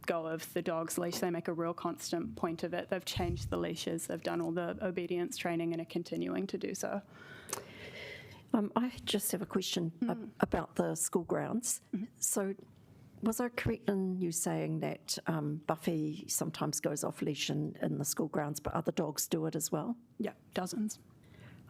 go of the dog's leash. They make a real constant point of it. They've changed the leashes. They've done all the obedience training and are continuing to do so. I just have a question about the school grounds. So was I correct in you saying that Buffy sometimes goes off leash in the school grounds, but other dogs do it as well? Yeah, dozens.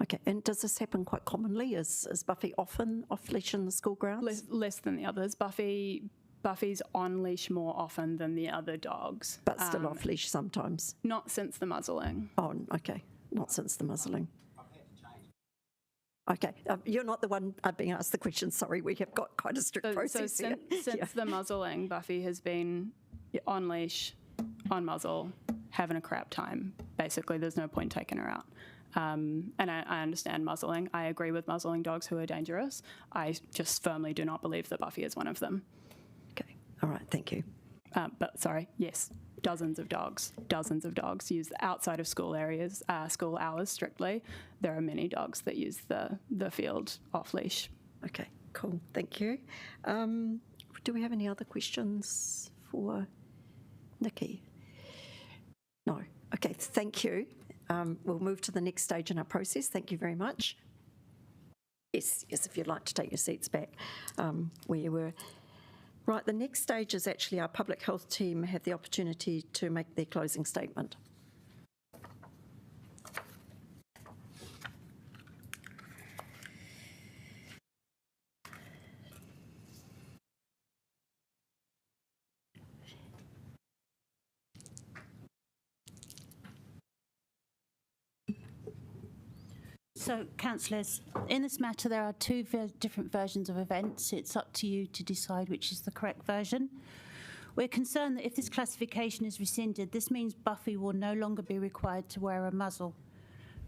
Okay, and does this happen quite commonly? Is Buffy often off leash in the school grounds? Less than the others. Buffy's on leash more often than the other dogs. But still off leash sometimes? Not since the muzzling. Oh, okay, not since the muzzling. Okay, you're not the one being asked the question. Sorry, we have got quite a strict process here. Since the muzzling, Buffy has been on leash, on muzzle, having a crap time. Basically, there's no point taking her out. And I understand muzzling. I agree with muzzling dogs who are dangerous. I just firmly do not believe that Buffy is one of them. Okay, all right, thank you. But sorry, yes, dozens of dogs use outside of school areas, school hours strictly. There are many dogs that use the field off leash. Okay, cool, thank you. Do we have any other questions for Nikki? No, okay, thank you. We'll move to the next stage in our process. Thank you very much. Yes, if you'd like to take your seats back where you were. Right, the next stage is actually our public health team have the opportunity to make their closing statement. So, councillors, in this matter there are two different versions of events. It's up to you to decide which is the correct version. We're concerned that if this classification is rescinded, this means Buffy will no longer be required to wear a muzzle.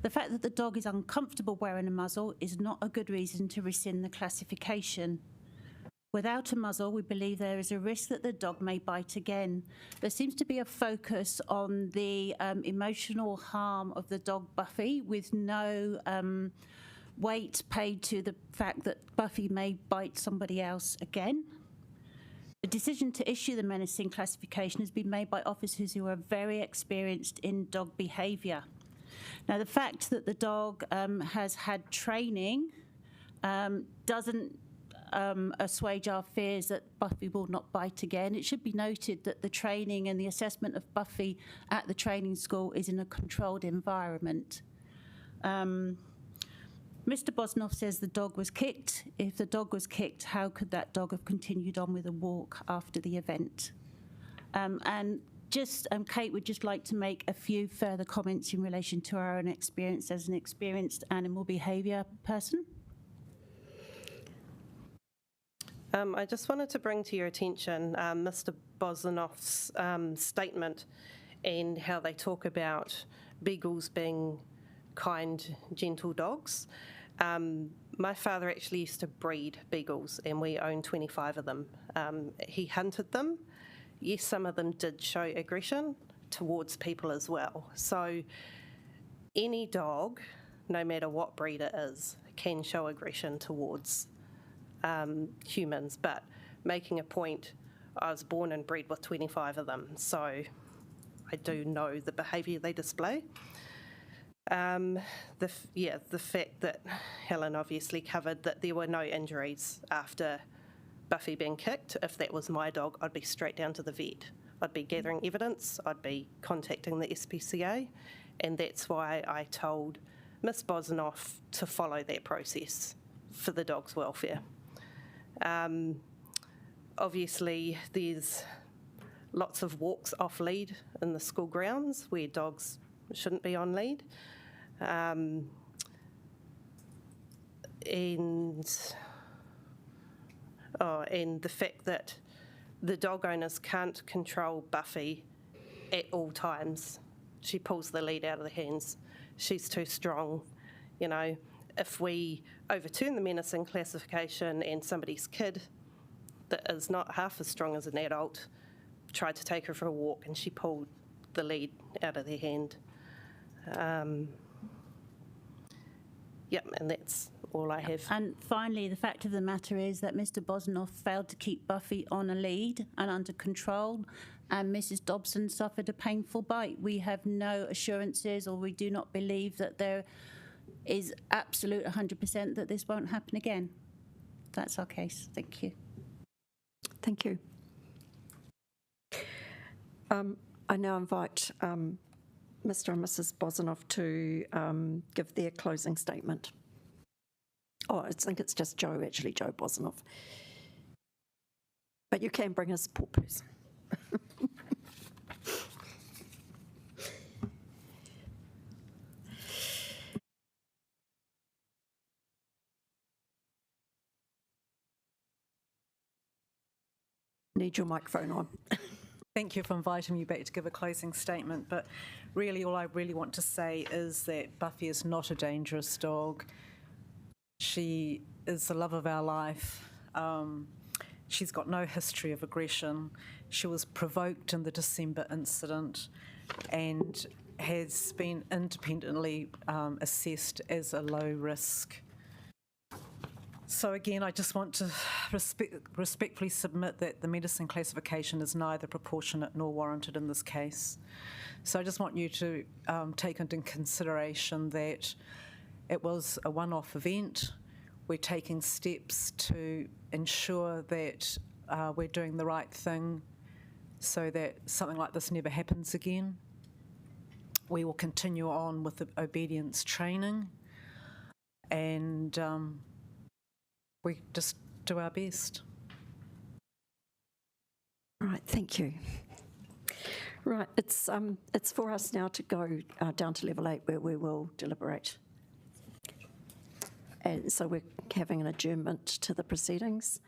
The fact that the dog is uncomfortable wearing a muzzle is not a good reason to rescind the classification. Without a muzzle, we believe there is a risk that the dog may bite again. There seems to be a focus on the emotional harm of the dog Buffy, with no weight paid to the fact that Buffy may bite somebody else again. The decision to issue the menacing classification has been made by officers who are very experienced in dog behaviour. Now, the fact that the dog has had training doesn't assuage our fears that Buffy will not bite again. It should be noted that the training and the assessment of Buffy at the training school is in a controlled environment. Mr. Bosnoff says the dog was kicked. If the dog was kicked, how could that dog have continued on with a walk after the event? And Kate would just like to make a few further comments in relation to our own experience as an experienced animal behaviour person. I just wanted to bring to your attention Mr. Bosnoff's statement and how they talk about beagles being kind, gentle dogs. My father actually used to breed beagles, and we own 25 of them. He hunted them. Yes, some of them did show aggression towards people as well. So any dog, no matter what breed it is, can show aggression towards humans, but making a point, I was born and bred with 25 of them, so I do know the behaviour they display. The fact that Helen obviously covered that there were no injuries after Buffy being kicked. If that was my dog, I'd be straight down to the vet. I'd be gathering evidence, I'd be contacting the SPCA, and that's why I told Miss Bosnoff to follow that process for the dog's welfare. Obviously, there's lots of walks off lead in the school grounds where dogs shouldn't be on lead. And the fact that the dog owners can't control Buffy at all times. She pulls the lead out of the hands. She's too strong. You know, if we overturn the menacing classification and somebody's kid that is not half as strong as an adult tried to take her for a walk and she pulled the lead out of their hand. Yep, and that's all I have. And finally, the fact of the matter is that Mr. Bosnoff failed to keep Buffy on a lead and under control, and Mrs. Dobson suffered a painful bite. We have no assurances, or we do not believe that there is absolute 100% that this won't happen again. That's our case. Thank you. Thank you. I now invite Mr. and Mrs. Bosnoff to give their closing statement. Oh, I think it's just Joe Bosnoff. But you can bring a support person. Need your microphone on. Thank you for inviting me back to give a closing statement, but really all I really want to say is that Buffy is not a dangerous dog. She is the love of our life. She's got no history of aggression. She was provoked in the December incident and has been independently assessed as a low risk. So again, I just want to respectfully submit that the medicine classification is neither proportionate nor warranted in this case. So I just want you to take into consideration that it was a one-off event. We're taking steps to ensure that we're doing the right thing so that something like this never happens again. We will continue on with the obedience training, and we just do our best. All right, thank you. Right, it's for us now to go down to level 8 where we will deliberate. And so we're having an adjournment to the proceedings.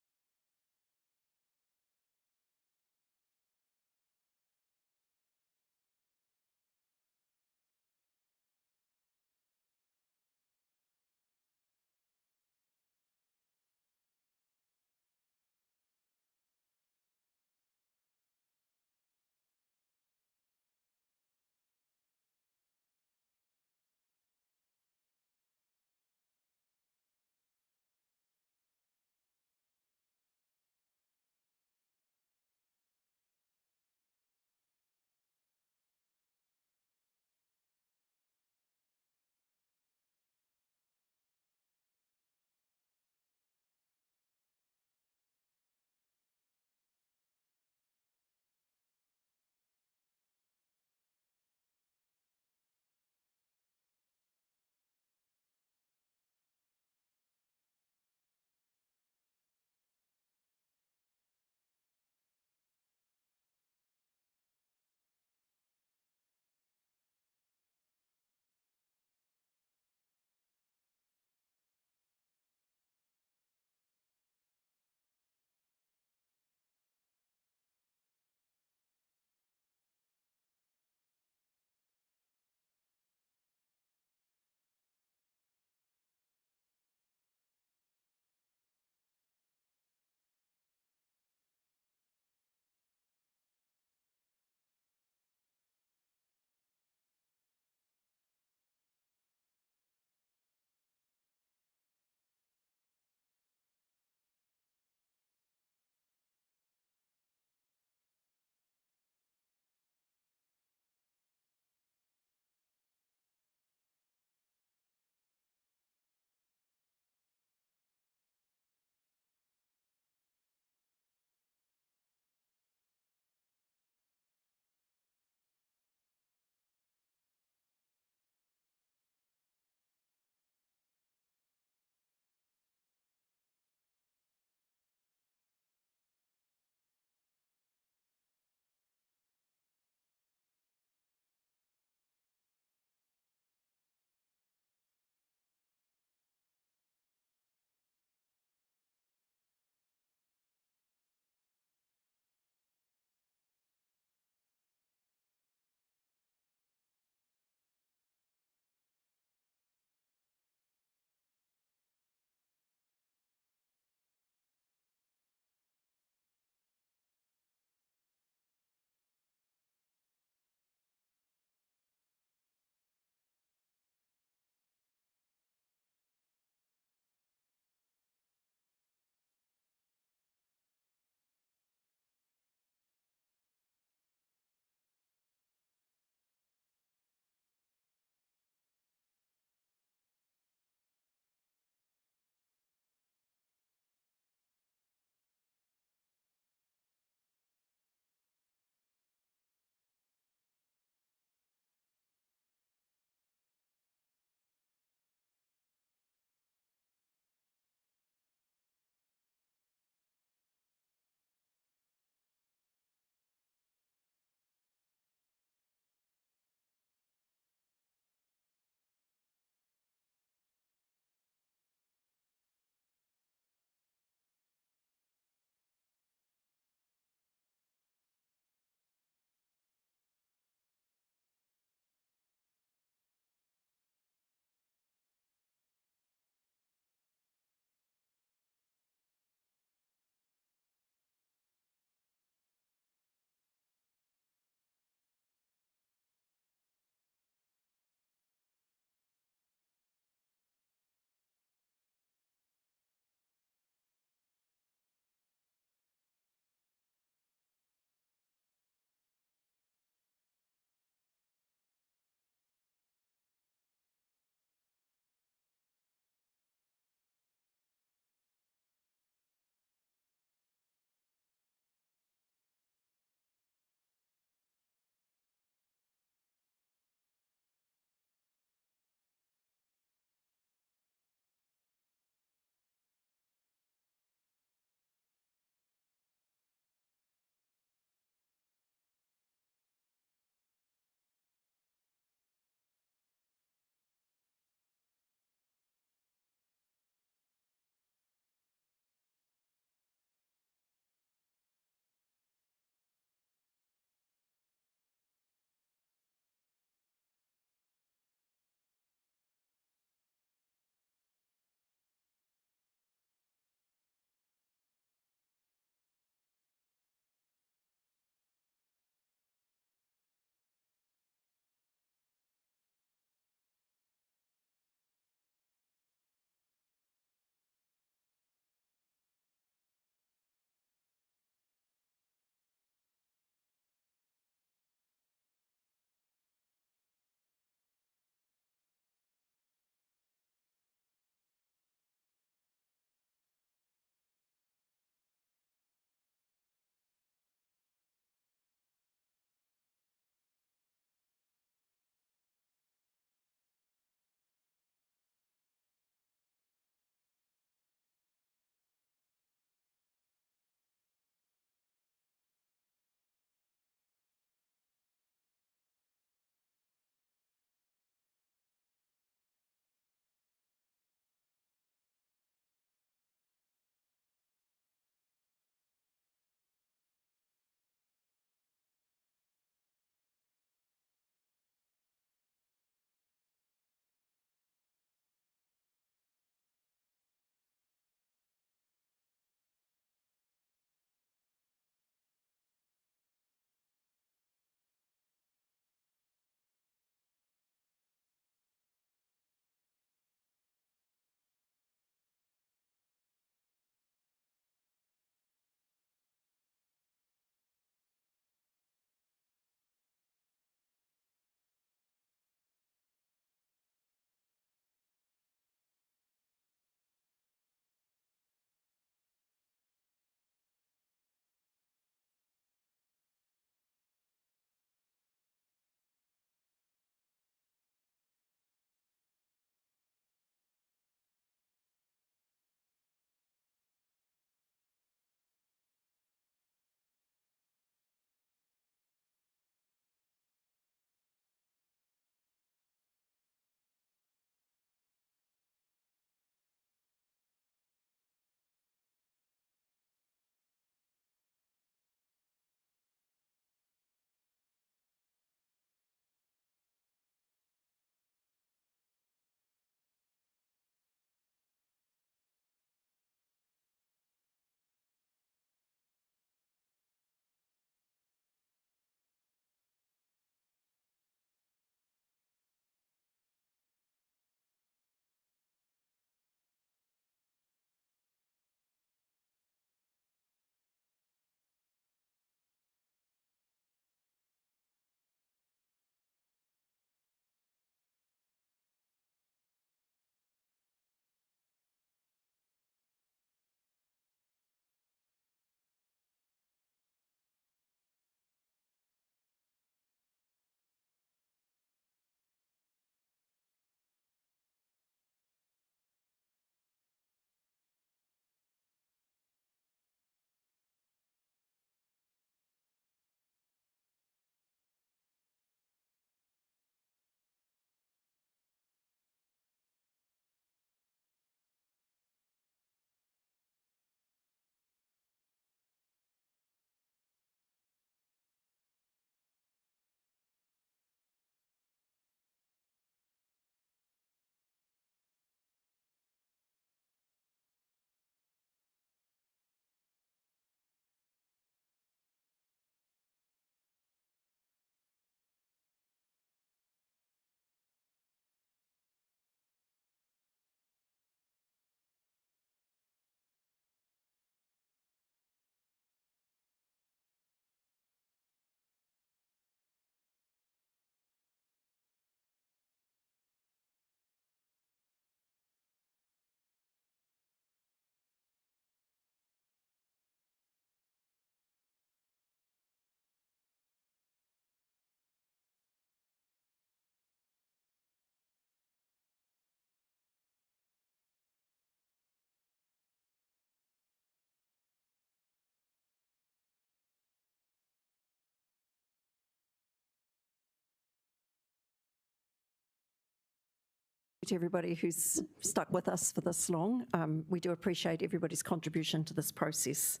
to everybody who's stuck with us for this long. We do appreciate everybody's contribution to this process.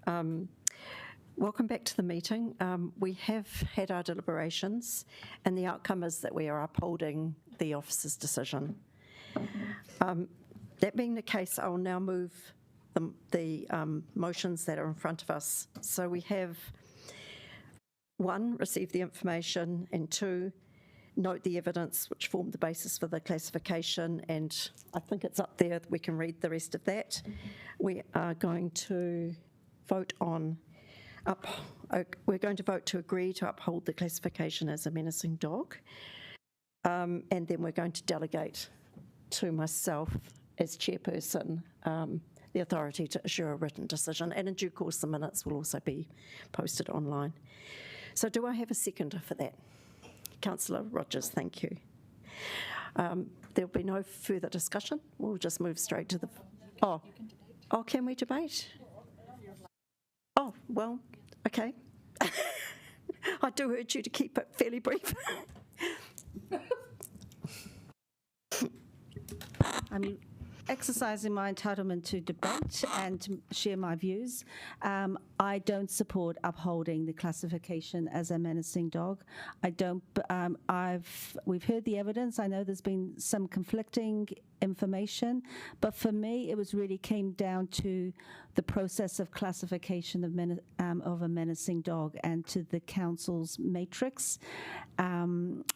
Welcome back to the meeting. We have had our deliberations, and the outcome is that we are upholding the officer's decision. That being the case, I will now move the motions that are in front of us. So we have 1, receive the information, and 2, note the evidence which formed the basis for the classification, and I think it's up there, we can read the rest of that. We are going to vote on, we're going to vote to agree to uphold the classification as a menacing dog, and then we're going to delegate to myself as chairperson the authority to issue a written decision, and in due course the minutes will also be posted online. So do I have a seconder for that? Councillor Rogers, thank you. There'll be no further discussion. We'll just move straight to the... Oh, can we debate? Oh, well, okay. I do urge you to keep it fairly brief. I'm exercising my entitlement to debate and to share my views. I don't support upholding the classification as a menacing dog. I don't. We've heard the evidence. I know there's been some conflicting information, but for me, it was really came down to the process of classification of a menacing dog and to the council's matrix,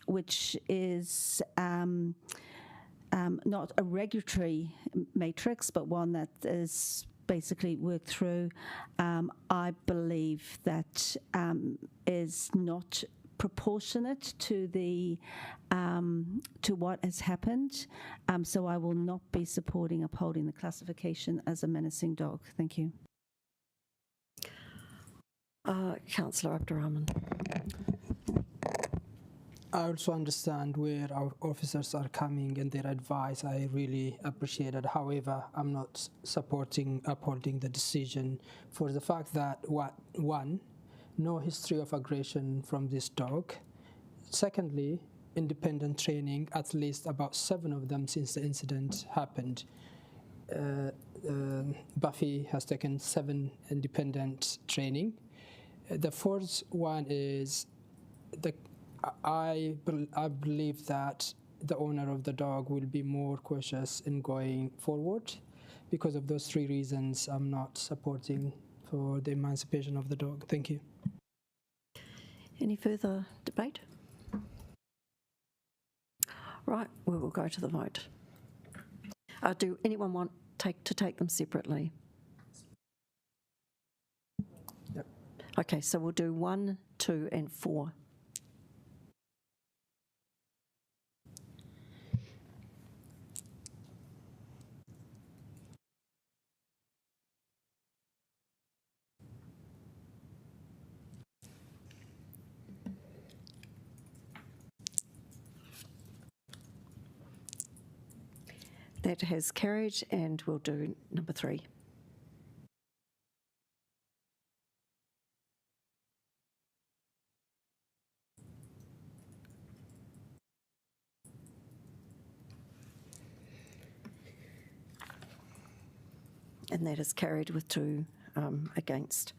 which is. Not a regulatory matrix, but one that is basically worked through. I believe that is not proportionate to the to what has happened. So I will not be supporting upholding the classification as a menacing dog. Thank you. Councillor Abdurrahman. I also understand where our officers are coming and their advice. I really appreciate it. However, I'm not supporting upholding the decision for the fact that, one, no history of aggression from this dog. Secondly, independent training, at least about 7 of them since the incident happened. Buffy has taken 7 independent training. The fourth one is I believe that the owner of the dog will be more cautious in going forward. Because of those 3 reasons, I'm not supporting for the emancipation of the dog. Thank you. Any further debate? Right, we will go to the vote. Do anyone want to take them separately? Yep. Okay, so we'll do 1, 2, and 4. That has carried, and we'll do number 3. And that is carried with 2 against.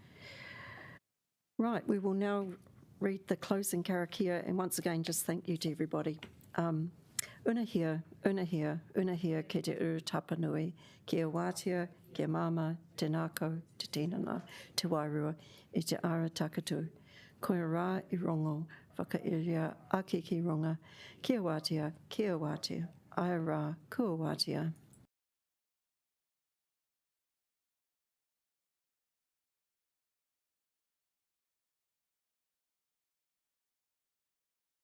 Right, we will now read the closing karakia, and once again, just thank you to everybody. Unahia, unahia, unahia ke te uru tapanui, kia wātia, kia mama, te nākau, te tinana, te wairua, I te ara takatu. Koe rā I rongo, whakairia ake ki ronga, kia wātia, aia rā, kua wātia.